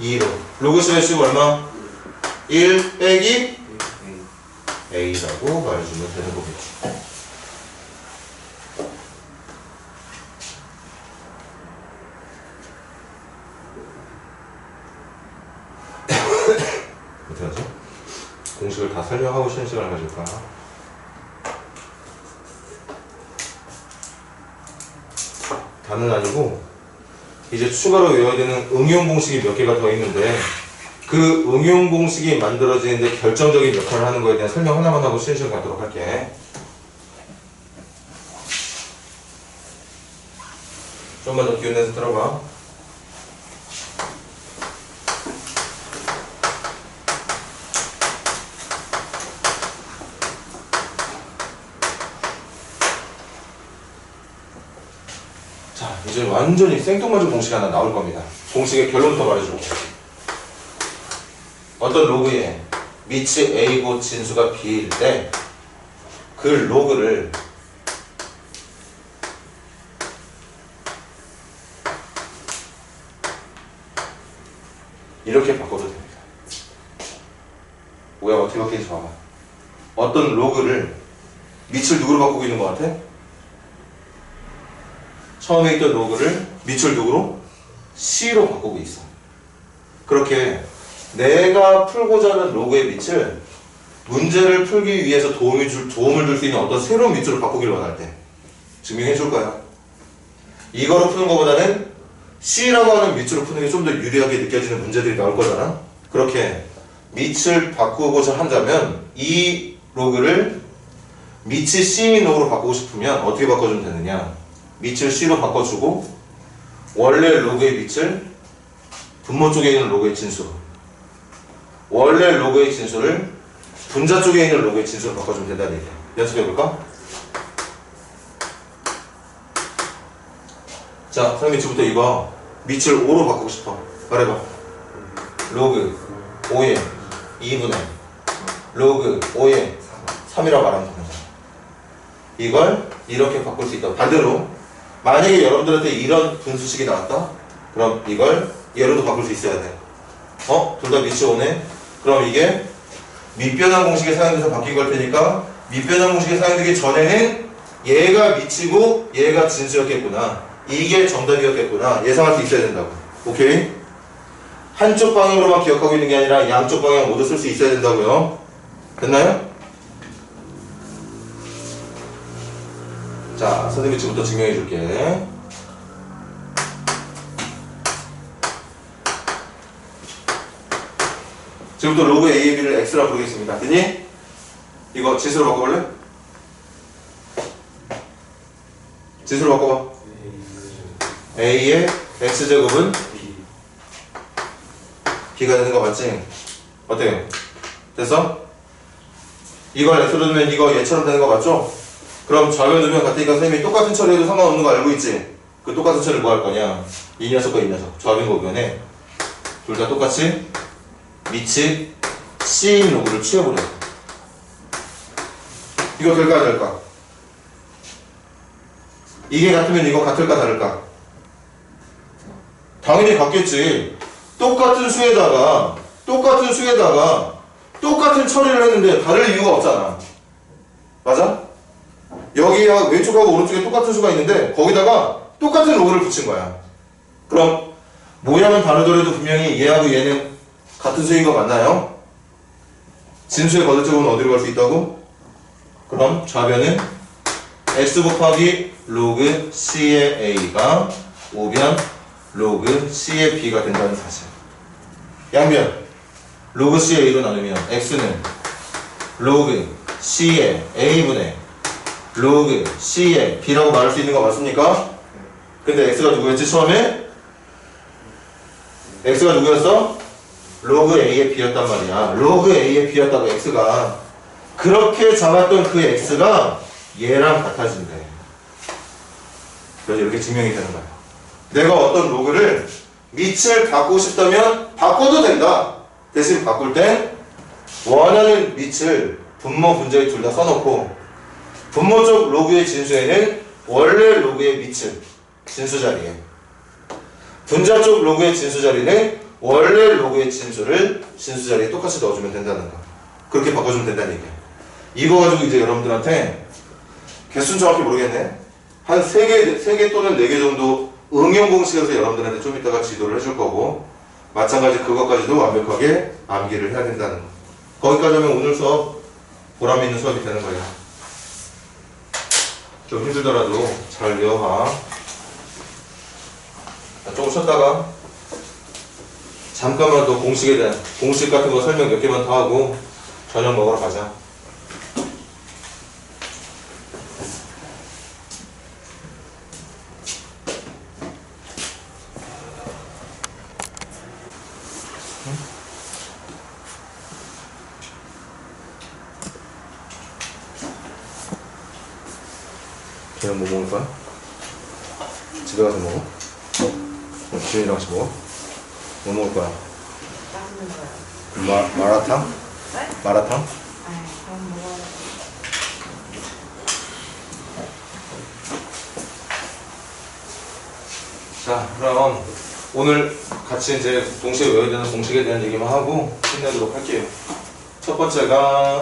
2로. 로그 10의 10 얼마? 1 빼기 A라고 말해주면 되는 거겠죠. 어떻게 하죠? 공식을 다 설명하고 쉬는 시간을 가질까? 다는 아니고 이제 추가로 외워야 되는 응용 공식이 몇 개가 더 있는데 그 응용 공식이 만들어지는데 결정적인 역할을 하는 거에 대한 설명 하나만 하고 쉬는 시간 갖도록 할게. 좀만 더 기운 내서 들어봐. 자, 이제 완전히 생뚱맞은 공식이 하나 나올 겁니다. 공식의 결론부터 말해주고. 어떤 로그에 미치 A고 진수가 B일 때 그 로그를 이렇게 바꿔도 됩니다. 뭐야, 어떻게 바뀌는지 봐봐. 어떤 로그를 밑을 누구로 바꾸고 있는 것 같아? 처음에 있던 로그를 밑을 누구로? C로 바꾸고 있어. 그렇게 내가 풀고자 하는 로그의 밑을 문제를 풀기 위해서 도움을 줄 수 있는 어떤 새로운 밑으로 바꾸기를 원할 때 증명해 줄 거야. 이거로 푸는 것보다는 C라고 하는 밑으로 푸는 게 좀 더 유리하게 느껴지는 문제들이 나올 거잖아. 그렇게 밑을 바꾸고자 한다면 이 로그를 밑이 C인 로그로 바꾸고 싶으면 어떻게 바꿔주면 되느냐. 밑을 C로 바꿔주고 원래 로그의 밑을 분모 쪽에 있는 로그의 진수, 원래 로그의 진수를 분자 쪽에 있는 로그의 진수로 바꿔주면 된다는 얘기야. 연습해볼까? 자, 선생님 밑부터 이거 밑을 5로 바꾸고 싶어. 말해봐. 로그 5에 2분의 로그 5에 3이라고 말하면 되는 거야. 이걸 이렇게 바꿀 수 있다. 반대로 만약에 여러분들한테 이런 분수식이 나왔다? 그럼 이걸 얘로도 바꿀 수 있어야 돼. 둘 다 밑이 5네? 그럼 이게 밑변환 공식에 사용돼서 바뀐 걸 테니까 밑변환 공식에 사용되기 전에는 얘가 밑이고 얘가 진수였겠구나. 이게 정답이었겠구나. 예상할 수 있어야 된다고. 오케이? 한쪽 방향으로만 기억하고 있는 게 아니라 양쪽 방향 모두 쓸 수 있어야 된다고요. 됐나요? 자, 선생님이 지금부터 증명해 줄게. 지금부터 로그 A의 B를 X라고 부르겠습니다. 됐니? 이거 지수로 바꿔볼래? 지수로 바꿔봐. A의 X제곱은 B가 되는 거 맞지? 어때요? 됐어? 이걸 X로 두면 이거 얘처럼 되는 거 맞죠? 그럼 좌변 우변 같으니까 선생님이 똑같은 처리해도 상관없는 거 알고 있지? 그 똑같은 처리 뭐 할 거냐? 이 녀석과 이 녀석 좌변과 우변에 둘 다 똑같이 밑이 C인 로그를 취해버려. 이거 될까 안 될까? 이게 같으면 이거 같을까 다를까? 당연히 같겠지. 똑같은 수에다가 똑같은 처리를 했는데 다를 이유가 없잖아. 맞아? 여기와 왼쪽하고 오른쪽에 똑같은 수가 있는데 거기다가 똑같은 로그를 붙인 거야. 그럼 모양은 다르더라도 분명히 얘하고 얘는 같은 수인 거 맞나요? 진수의 거듭제곱은 어디로 갈 수 있다고? 그럼 좌변은 x 곱하기 로그 c의 a가 우변 로그 c의 b가 된다는 사실. 양변 로그 c의 a로 나누면 x는 로그 c의 a분의 로그 c의 b라고 말할 수 있는 거 맞습니까? 근데 x가 누구였지 처음에? x가 누구였어? 로그 a의 b였단 말이야. 로그 a의 b였다고 x가. 그렇게 잡았던 그 x가 얘랑 같아진대. 그래서 이렇게 증명이 되는 거야. 내가 어떤 로그를 밑을 바꾸고 싶다면 바꿔도 된다. 대신 바꿀 땐 원하는 밑을 분모 분자에 둘 다 써놓고 분모 쪽 로그의 진수에는 원래 로그의 밑을 진수 자리에, 분자 쪽 로그의 진수 자리는 원래 로그의 진수를 진수 자리에 똑같이 넣어주면 된다는 거. 그렇게 바꿔주면 된다는 얘기야. 이거 가지고 이제 여러분들한테 개수는 정확히 모르겠네. 한 3개 또는 4개 정도 응용 공식에서 여러분들한테 좀 이따가 지도를 해줄 거고, 마찬가지 그것까지도 완벽하게 암기를 해야 된다는 거. 거기까지 하면 오늘 수업 보람 있는 수업이 되는 거예요. 좀 힘들더라도 잘 외워봐. 자, 조금 쉬었다가 잠깐만 더 공식에 대한 공식 같은 거 설명 몇 개만 더 하고 저녁 먹으러 가자. 걔는 뭐 먹을 거야? 집에 가서 먹어? 지훈이랑 같이 먹어? 뭐 먹을 거야? 맛있는 거요. 마라탕? 네? 마라탕? 아, 그럼 먹어야 돼. 자, 그럼 오늘 같이 이제 동시에 외워야 되는 공식에 대한 얘기만 하고 끝내도록 할게요. 첫 번째가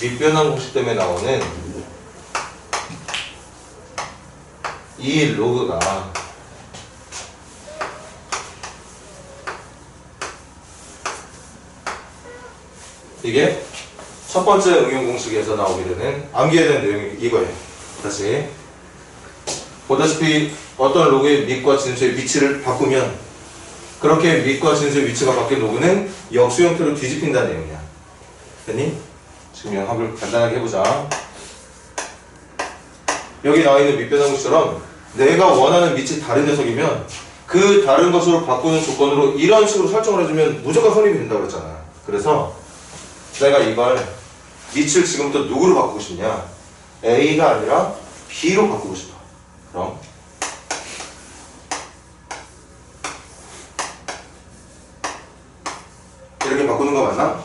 밑변환 공식 때문에 나오는 이 로그가 이게 첫 번째 응용 공식에서 나오게 되는 암기해야 되는 내용이 이거예요. 다시 보다시피 어떤 로그의 밑과 진수의 위치를 바꾸면 그렇게 밑과 진수의 위치가 바뀐 로그는 역수 형태로 뒤집힌다는 내용이야. 됐니? 지금 영합을 간단하게 해보자. 여기 나와 있는 밑변환 공식처럼 내가 원하는 밑이 다른 녀석이면 그 다른 것으로 바꾸는 조건으로 이런 식으로 설정을 해주면 무조건 성립이 된다고 그랬잖아. 그래서 내가 이걸 밑을 지금부터 누구로 바꾸고 싶냐? A가 아니라 B로 바꾸고 싶어. 그럼 이렇게 바꾸는 거 맞나?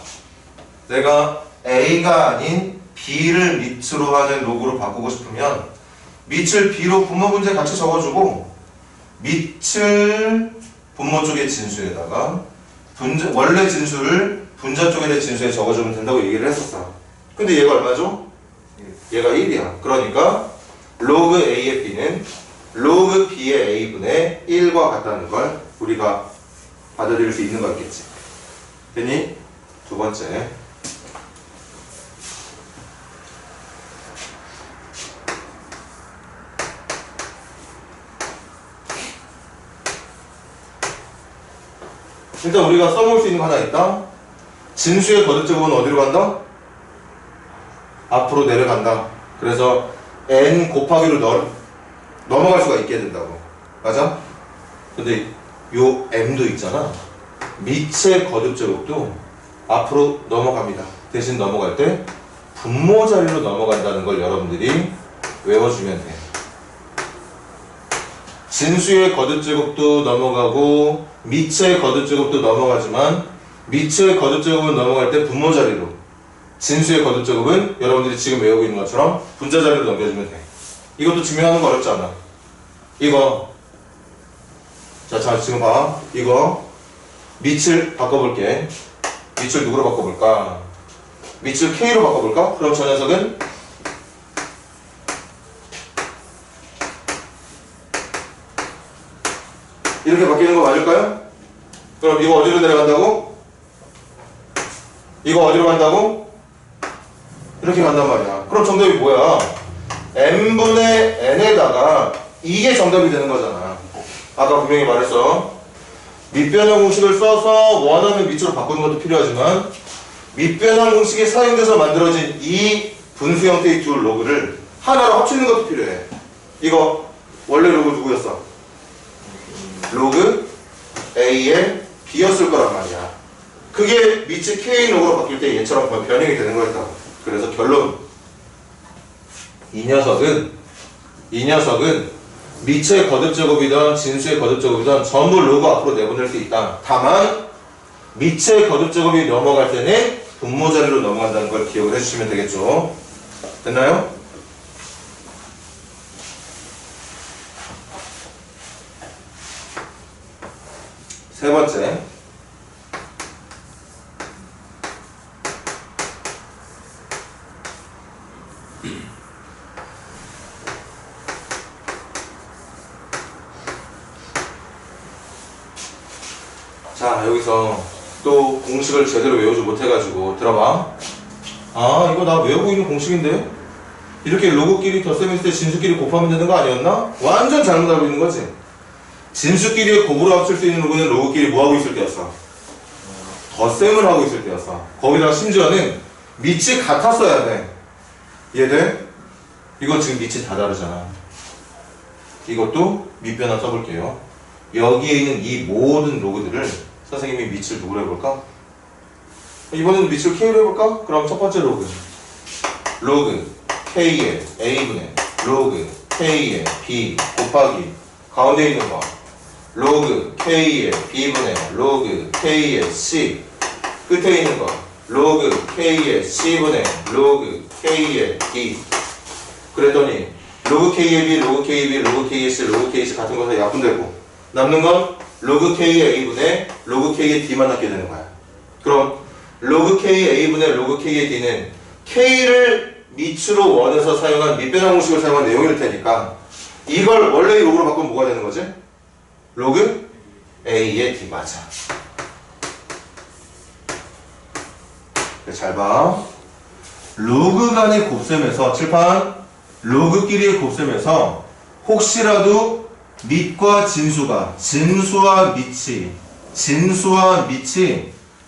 내가 A가 아닌 B를 밑으로 하는 로그로 바꾸고 싶으면 밑을 B로 분모 문제 같이 적어주고 밑을 분모 쪽의 진수에다가 원래 진수를 분자 쪽의 진수에 적어주면 된다고 얘기를 했었어. 근데 얘가 얼마죠? 얘가 1이야. 그러니까 로그 A의 B는 로그 B의 A분의 1과 같다는 걸 우리가 받아들일 수 있는 거였겠지. 됐니? 두 번째. 일단 우리가 써볼 수 있는 거 하나 있다. 진수의 거듭제곱은 어디로 간다? 앞으로 내려간다. 그래서 n 곱하기로 넘어갈 수가 있게 된다고. 맞아? 근데 요 m도 있잖아. 밑의 거듭제곱도 앞으로 넘어갑니다. 대신 넘어갈 때 분모 자리로 넘어간다는 걸 여러분들이 외워주면 돼. 진수의 거듭제곱도 넘어가고 밑의 거듭제곱도 넘어가지만 밑의 거듭제곱은 넘어갈 때 분모 자리로, 진수의 거듭제곱은 여러분들이 지금 외우고 있는 것처럼 분자 자리로 넘겨주면 돼. 이것도 증명하는 거 어렵지 않아. 이거 자 지금 봐. 이거 밑을 바꿔볼게. 밑을 누구로 바꿔볼까? 밑을 K로 바꿔볼까? 그럼 저 녀석은 이렇게 바뀌는 거 맞을까요? 그럼 이거 어디로 내려간다고? 이거 어디로 간다고? 이렇게 간단 말이야. 그럼 정답이 뭐야? n분의 n에다가 이게 정답이 되는 거잖아. 아까 분명히 말했어. 밑변환 공식을 써서 원하는 밑으로 바꾸는 것도 필요하지만 밑변환 공식이 사용돼서 만들어진 이 분수 형태의 두 로그를 하나로 합치는 것도 필요해. 이거 원래 로그 누구였어? 로그 A의 B였을 거란 말이야. 그게 밑이 K 로그로 바뀔 때 얘처럼 변형이 되는 거였다고. 그래서 결론, 이 녀석은 밑의 거듭제곱이든 진수의 거듭제곱이든 전부 로그 앞으로 내보낼 수 있다. 다만 밑의 거듭제곱이 넘어갈 때는 분모 자리로 넘어간다는 걸 기억을 해주시면 되겠죠. 됐나요? 세 번째. 자, 여기서 또 공식을 제대로 외우지 못해가지고 들어봐. 아, 이거 나 외우고 있는 공식인데? 이렇게 로그끼리 덧셈했을 때 진수끼리 곱하면 되는 거 아니었나? 완전 잘못 알고 있는 거지. 진수끼리 곱으로 합칠 수 있는 로그는 로그끼리 뭐하고 있을 때였어? 덧셈을 하고 있을 때였어. 거기다가 심지어는 밑이 같았어야 돼. 이해돼? 이건 지금 밑이 다 다르잖아. 이것도 밑변환 써볼게요. 여기에 있는 이 모든 로그들을 선생님이 밑을 누구로 해볼까? 이번에는 밑을 K로 해볼까? 그럼 첫 번째 로그 K의 A분의 로그 K의 B 곱하기 가운데 있는 거 로그 K의 B분의 로그 K의 C 끝에 있는 거 로그 K의 C분의 로그 K의 D 그랬더니 로그 K의 B, 로그 K의 B, 로그 K의 C, 로그 K의 C 같은 것에 약분되고 남는 건 로그 K의 A분의 로그 K의 D만 남게 되는 거야. 그럼 로그 K의 A분의 로그 K의 D는 K를 밑으로 원해서 사용한 밑변환 공식을 사용한 내용일 테니까 이걸 원래의 로그로 바꾸면 뭐가 되는 거지? 로그 A의 D 맞아. 잘 봐. 로그 간의 곱셈에서 칠판 로그끼리의 곱셈에서 혹시라도 밑과 진수가 진수와 밑이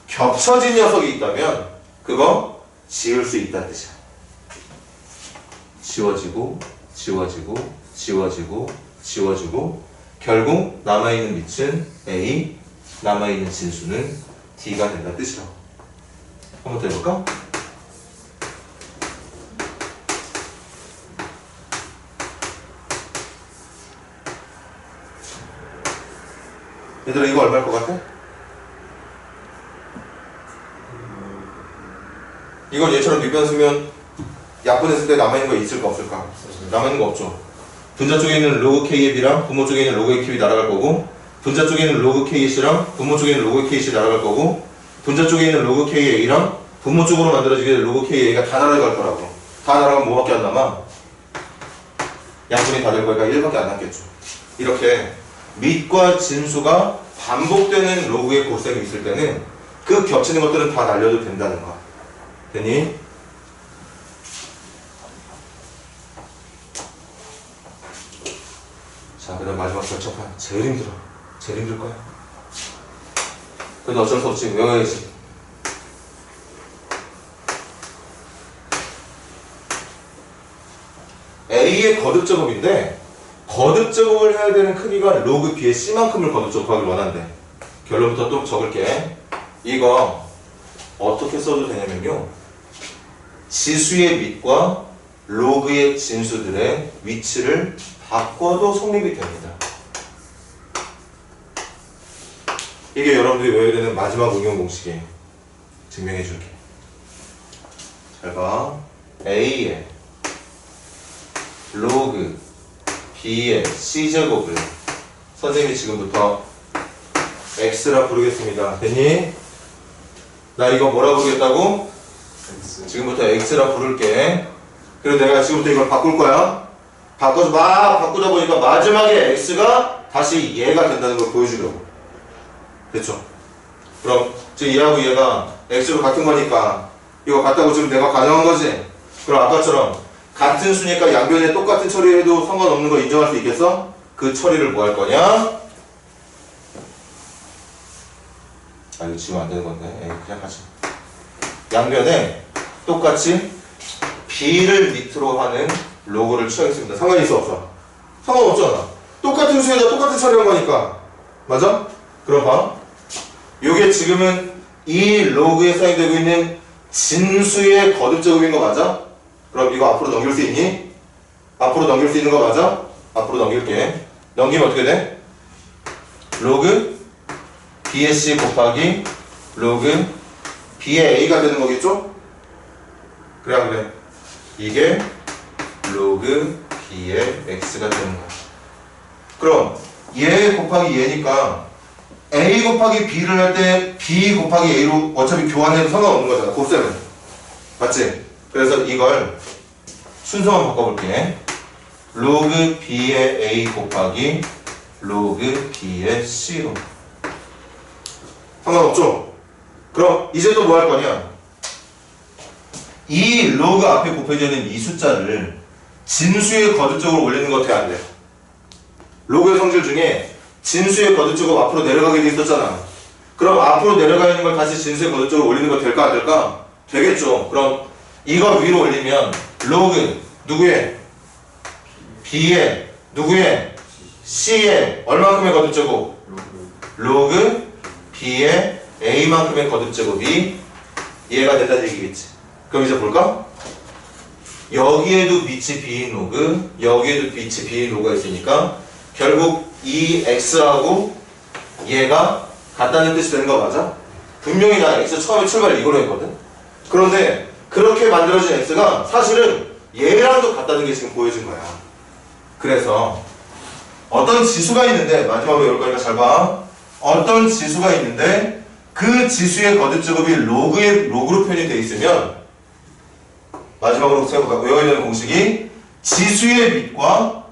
겹쳐진 녀석이 있다면 그거 지울 수 있다는 뜻이야. 지워지고 결국 남아있는 밑은 A, 남아있는 진수는 D가 된다는 뜻이라고. 한번 더 해볼까? 얘들아 이거 얼마일 것 같아? 이걸 얘처럼 밑변 쓰면 약분했을 때 남아있는 거 있을까 없을까? 남아있는 거 없죠. 분자 쪽에 있는 로그 K의 B랑 분모 쪽에 있는 로그 K이 날아갈 거고 분자 쪽에 있는 로그 K의 C랑 분모 쪽에 있는 로그 K의 C 날아갈 거고 분자 쪽에 있는 로그 K의 A랑 분모 쪽으로 만들어지게 된 로그 K의 A가 다 날아갈 거라고. 다 날아가면 뭐밖에 안 남아? 양분이 다 될 거니까 1밖에 안 남겠죠. 이렇게 밑과 진수가 반복되는 로그의 곱셈이 있을 때는 그 겹치는 것들은 다 날려도 된다는 거야. 되니? 자, 그 다음 마지막 결정판. 제일 힘들어. 제일 힘들 거야. 그래도 어쩔 수 없지. 외워야지. A의 거듭제곱인데 거듭제곱을 해야 되는 크기가 로그 B의 C만큼을 거듭제곱하길 원한대. 결론부터 또 적을게. 이거 어떻게 써도 되냐면요. 지수의 밑과 로그의 진수들의 위치를 바꿔도 성립이 됩니다. 이게 여러분들이 외워야 되는 마지막 응용 공식이에요. 증명해 줄게. 잘 봐. A의 로그 B의 C제곱을 선생님이 지금부터 X라 부르겠습니다. 됐니? 나 이거 뭐라 부르겠다고? 지금부터 X라 부를게. 그리고 내가 지금부터 이걸 바꿀 거야. 바꿔서 막 바꾸다 보니까 마지막에 X가 다시 얘가 된다는 걸 보여주려고. 됐죠? 그럼 지금 얘하고 얘가 X로 같은 거니까 이거 같다고 지금 내가 가정한 거지? 그럼 아까처럼 같은 수니까 양변에 똑같은 처리해도 상관없는 거 인정할 수 있겠어? 그 처리를 뭐 할 거냐? 아 이거 지우면 안 되는 건데 에이, 그냥 하지. 양변에 똑같이 B를 밑으로 하는 로그를 취하겠습니다. 상관이 있어 없어? 상관없잖아. 똑같은 수에다 똑같은 처리한 거니까. 맞아? 그럼 봐. 요게 지금은 이 로그에 사용되고 있는 진수의 거듭제곱인 거 맞아? 그럼 이거 앞으로 넘길 수 있니? 앞으로 넘길 수 있는 거 맞아? 앞으로 넘길게. 넘기면 어떻게 돼? 로그 B의 C 곱하기 로그 B의 A가 되는 거겠죠? 그래 안 그래? 이게 로그 B의 X가 되는 거야. 그럼 얘 곱하기 얘니까 A 곱하기 B를 할 때 B 곱하기 A로 어차피 교환해도 상관없는 거잖아. 곱셈은. 맞지? 그래서 이걸 순서만 바꿔볼게. 로그 B의 A 곱하기 로그 B의 C로. 상관없죠? 그럼 이제 또 뭐 할 거냐? 이 로그 앞에 곱해져 있는 이 숫자를 진수의 거듭적으로 올리는 거 어떻게 안 돼? 로그의 성질 중에 진수의 거듭제곱 앞으로 내려가게 돼 있었잖아. 그럼 앞으로 내려가 있는 걸 다시 진수의 거듭제곱 올리는 거 될까 안 될까? 되겠죠. 그럼 이거 위로 올리면 로그 누구의? B의 누구의? C의 얼만큼의 거듭제곱? 로그 B의 A만큼의 거듭제곱이 이해가 된다는 얘기겠지. 그럼 이제 볼까? 여기에도 밑이 B인 로그, 여기에도 밑이 B인 로그가 있으니까 결국 이 X하고 얘가 같다는 뜻이 되는 거 맞아? 분명히 나 X 처음에 출발 이걸로 했거든? 그런데 그렇게 만들어진 X가 사실은 얘랑도 같다는 게 지금 보여진 거야. 그래서 어떤 지수가 있는데, 마지막으로 열 거니까 잘 봐. 어떤 지수가 있는데 그 지수의 거듭제곱이 로그로 표현이 돼 있으면 마지막으로 외워야 되는 공식이 지수의 밑과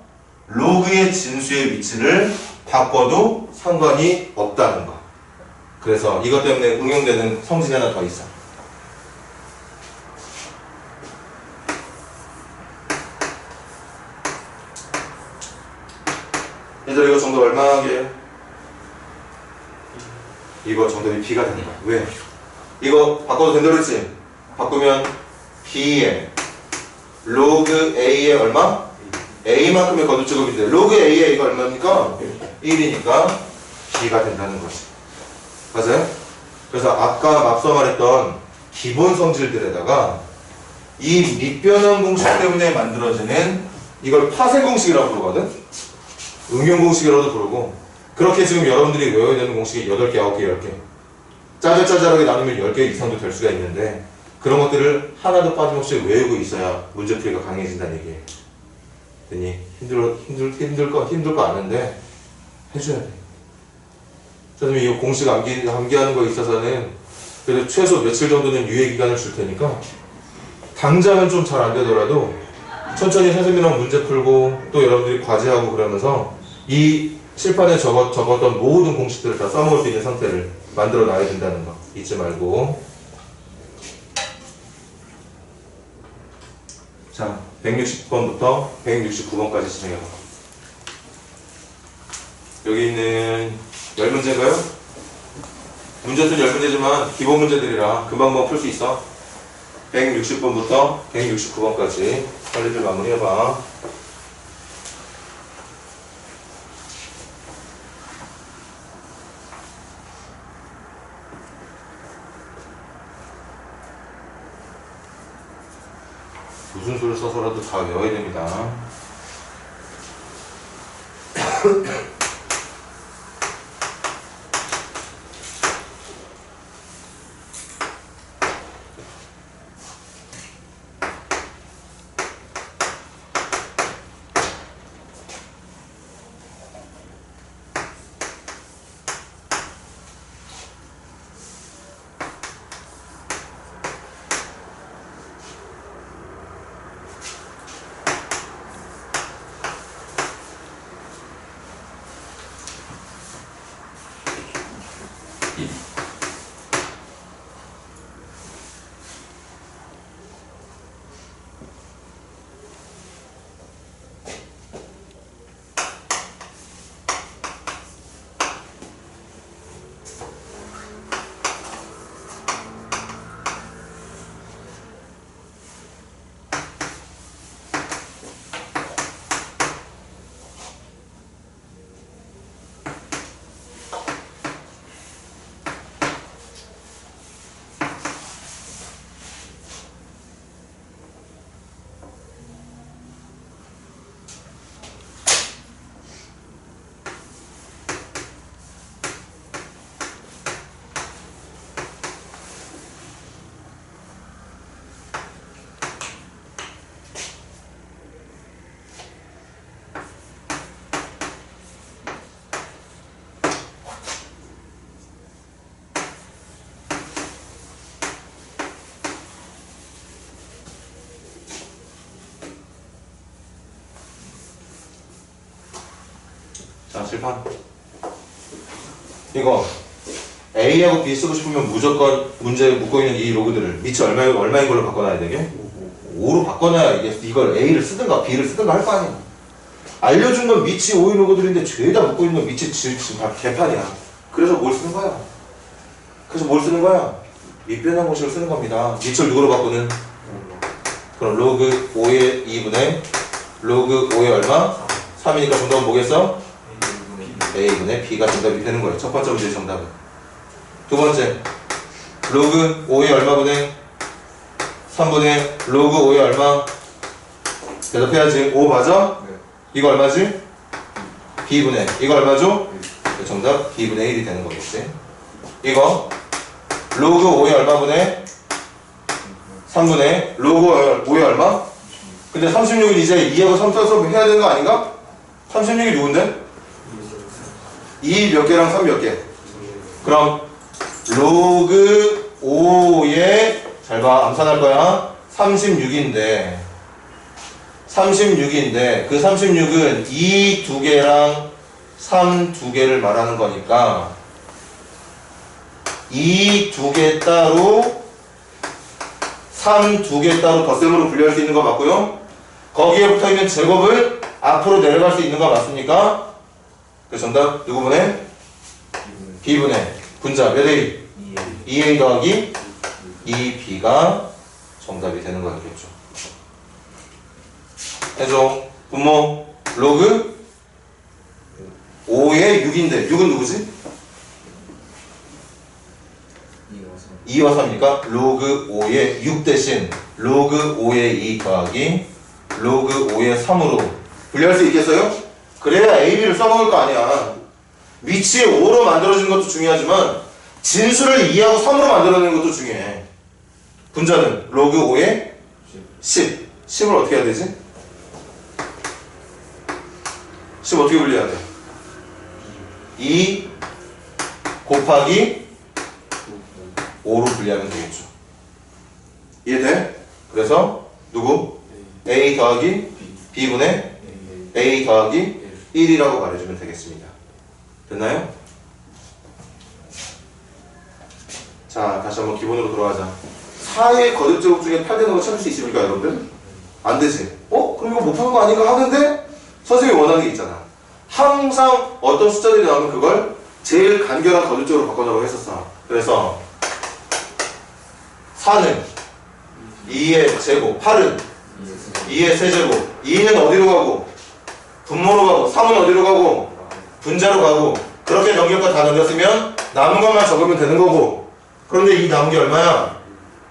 로그의 진수의 위치를 바꿔도 상관이 없다는 거. 그래서 이것 때문에 응용되는 성질이 하나 더 있어. 얘들아 이거 정답 얼마게? 이거 정답이 B가 되는 거야. 왜? 이거 바꿔도 된다고 그랬지? 바꾸면 B의 로그 A의 얼마? A만큼의 거듭제곱인데 로그 A의 A가 얼마입니까? 1이니까 B가 된다는 거지. 맞아요? 그래서 아까 앞서 말했던 기본 성질들에다가 이 밑변형 공식 때문에 만들어지는 이걸 파세 공식이라고 부르거든? 응용 공식이라고도 부르고, 그렇게 지금 여러분들이 외워야 되는 공식이 8개, 9개, 10개 짜잘짜잘하게 나누면 10개 이상도 될 수가 있는데 그런 것들을 하나도 빠짐없이 외우고 있어야 문제풀이가 강해진다는 얘기예요. 됐니? 힘들 거 아는데 해줘야 돼. 선생님이 이 공식 암기하는 거에 있어서는 그래도 최소 며칠 정도는 유예 기간을 줄 테니까 당장은 좀 잘 안 되더라도 천천히 선생님이랑 문제 풀고 또 여러분들이 과제하고 그러면서 이 칠판에 적었던 모든 공식들을 다 써먹을 수 있는 상태를 만들어 놔야 된다는 거 잊지 말고. 자, 160번부터 169번까지 진행해봐. 여기 있는 10문제인가요? 문제는 10문제지만 기본 문제들이라 금방 풀 수 있어. 160번부터 169번까지 빨리들 마무리해봐. 무슨 수를 써서라도 다 외워야 됩니다. 자, 칠판. 이거 A하고 B 쓰고 싶으면 무조건 문제에 묶고 있는 이 로그들을 밑이 얼마인 걸로 바꿔놔야 되게? 5로 바꿔놔야 이걸 A를 쓰든가 B를 쓰든가 할 거 아니야. 알려준 건 미치 오이 로그들인데 죄다 묻고 있는 건 미치 지금 다 개판이야. 그래서 뭘 쓰는 거야? 밑변환 공식을 쓰는 겁니다. 미치를 누구로 바꾸는? 그럼 로그 5의 2분의 로그 5의 얼마? 3이니까 정답은 뭐겠어? A분의 B가 정답이 되는 거예요. 첫 번째 문제의 정답은. 두 번째, 로그 5의 얼마분의 3분의 로그 5의 얼마? 대답해야지. 5 맞아? 네. 이거 얼마지? B분의 이거 얼마죠? 정답 B분의 1이 되는 거겠지. 이거 로그 5의 얼마분의 3분의 로그 5의 얼마? 근데 36은 이제 2하고 3 써서 해야 되는 거 아닌가? 36이 누군데? 2 몇 개랑 3 몇 개? 그럼 로그 5의 잘 봐, 암산할 거야. 36인데 그 36은 2 두 개랑 3 두 개를 말하는 거니까 2 두 개 따로 3 두 개 따로 덧셈으로 분류할 수 있는 거 맞고요. 거기에 붙어있는 제곱을 앞으로 내려갈 수 있는 거 맞습니까? 그래서 정답 누구분의? B분의 분자 몇 A? 2A 더하기 2B가 정답이 되는 거였겠죠. 해줘. 분모 로그 5의 6인데 6은 누구지? 2와 3이니까 로그 5의 6 대신 로그 5의 2 더하기 로그 5의 3으로 분리할 수 있겠어요? 그래야 AB를 써먹을 거 아니야. 위치에 5로 만들어지는 것도 중요하지만 진수를 2하고 3으로 만들어내는 것도 중요해. 분자는 로그 5의 10. 10을 어떻게 해야 되지? 10 어떻게 분리해야 돼? 2 곱하기 5로 분리하면 되겠죠. 이해돼? 그래서 누구? A 더하기 B분의 A 더하기 1이라고 말해주면 되겠습니다. 됐나요? 자, 다시 한번 기본으로 돌아가자. 4의 거듭제곱 중에 8되는 거 찾을 수 있습니까, 여러분들? 안 되지. 그럼 이거 못 푸는 거 아닌가 하는데 선생님이 원하는 게 있잖아. 항상 어떤 숫자들이 나오면 그걸 제일 간결한 거듭제곱으로 바꿔놓으라고 했었어. 그래서 4는 2의 제곱, 8은 2의 세제곱, 2는 어디로 가고? 분모로 가고, 3은 어디로 가고? 분자로 가고. 그렇게 넘겼고 다 넘겼으면 남은 것만 적으면 되는 거고. 그런데 이 남은 게 얼마야?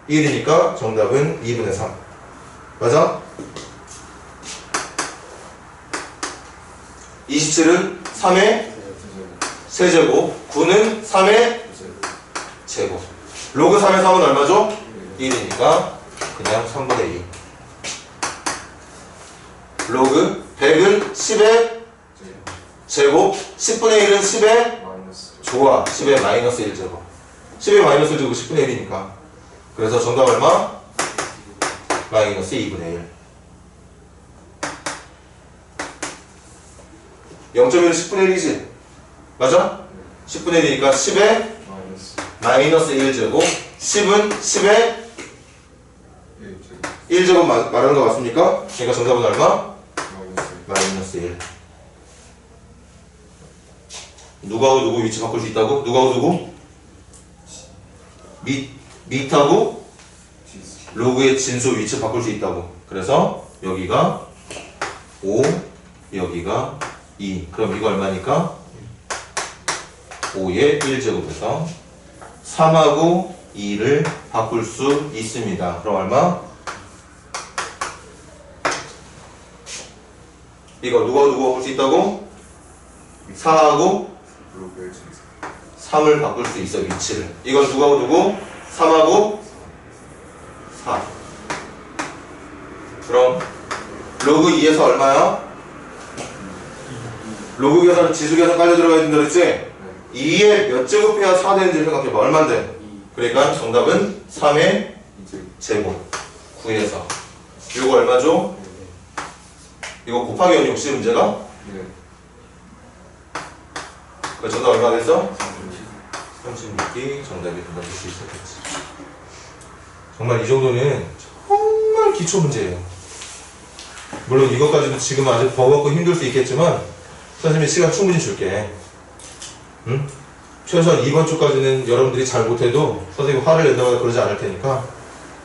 1이니까 정답은 2분의 3. 맞아? 27은 3의 세제곱, 9는 3의 제곱. 로그 3의 3은 얼마죠? 1이니까 그냥 3분의 2. 로그 100은 10의 제곱, 10분의 1은 10의 좋아, 10의 마이너스 1제곱. 10의 마이너스 1제곱 10분의 1이니까. 그래서 정답 얼마? 마이너스 2분의 1. 0.1은 10분의 1이지? 맞아? 10분의 1이니까 10의 마이너스 1제곱, 10은 10의 1제곱 말하는 거 맞습니까? 그러니까 정답은 얼마? 마이너스 1. 누구하고 누구 위치 바꿀 수 있다고? 누구하고 누구? 밑하고 로그의 진수 위치 바꿀 수 있다고. 그래서 여기가 5, 여기가 2. 그럼 이거 얼마니까? 5의 1제곱에서 3하고 2를 바꿀 수 있습니다. 그럼 얼마? 이거 누구하고 누구 바꿀 수 있다고? 4하고 3을 바꿀 수 있어, 위치를. 이건 누구하고 누구? 3하고 4. 그럼 로그 2에서 얼마야? 로그 계산, 지수 계산 깔려 들어가야 된다 그랬지? 2에 몇 제곱해야 4 되는지 생각해봐. 얼만데? 그러니까 정답은 3의 제곱 9에서 이거 얼마죠? 이거 곱하기 아니 혹시 문제가? 그래서 정답 얼마 됐어? 36이 정답이 된다고 볼 수 있었겠지. 정말 이 정도는 정말 기초 문제예요. 물론 이것까지도 지금 아직 버겁고 힘들 수 있겠지만 선생님이 시간 충분히 줄게. 응? 최소한 이번 주까지는 여러분들이 잘 못해도 선생님이 화를 낸다거나 그러지 않을 테니까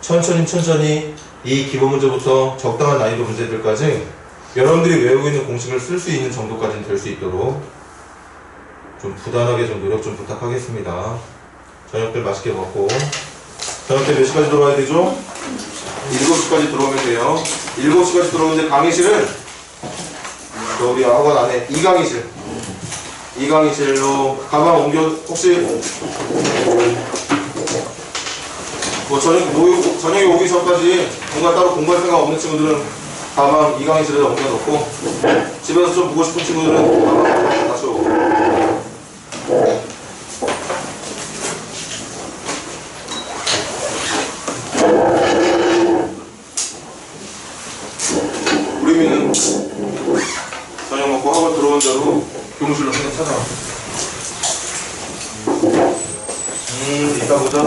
천천히 이 기본 문제부터 적당한 난이도 문제들까지 여러분들이 외우고 있는 공식을 쓸 수 있는 정도까지는 될 수 있도록 좀 부단하게 좀 노력 좀 부탁하겠습니다. 저녁들 맛있게 먹고 저녁 때 몇 시까지 들어와야 되죠? 7시까지 들어오면 돼요. 7시까지 들어오는데 강의실은 우리 학원 안에 이 강의실로 가방 옮겨 혹시 뭐 저녁에 오기 전까지 뭔가 따로 공부할 생각 없는 친구들은 가방 이 강의실에 옮겨놓고 집에서 좀 보고 싶은 친구들은 가방 다시 오고. 우리는 저녁 먹고 학원 들어온 대로 교무실로 그냥 찾아와. 이따 보자.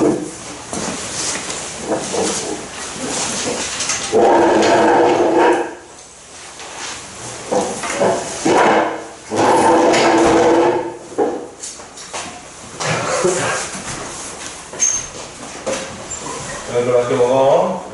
얘들 맛있게 먹어.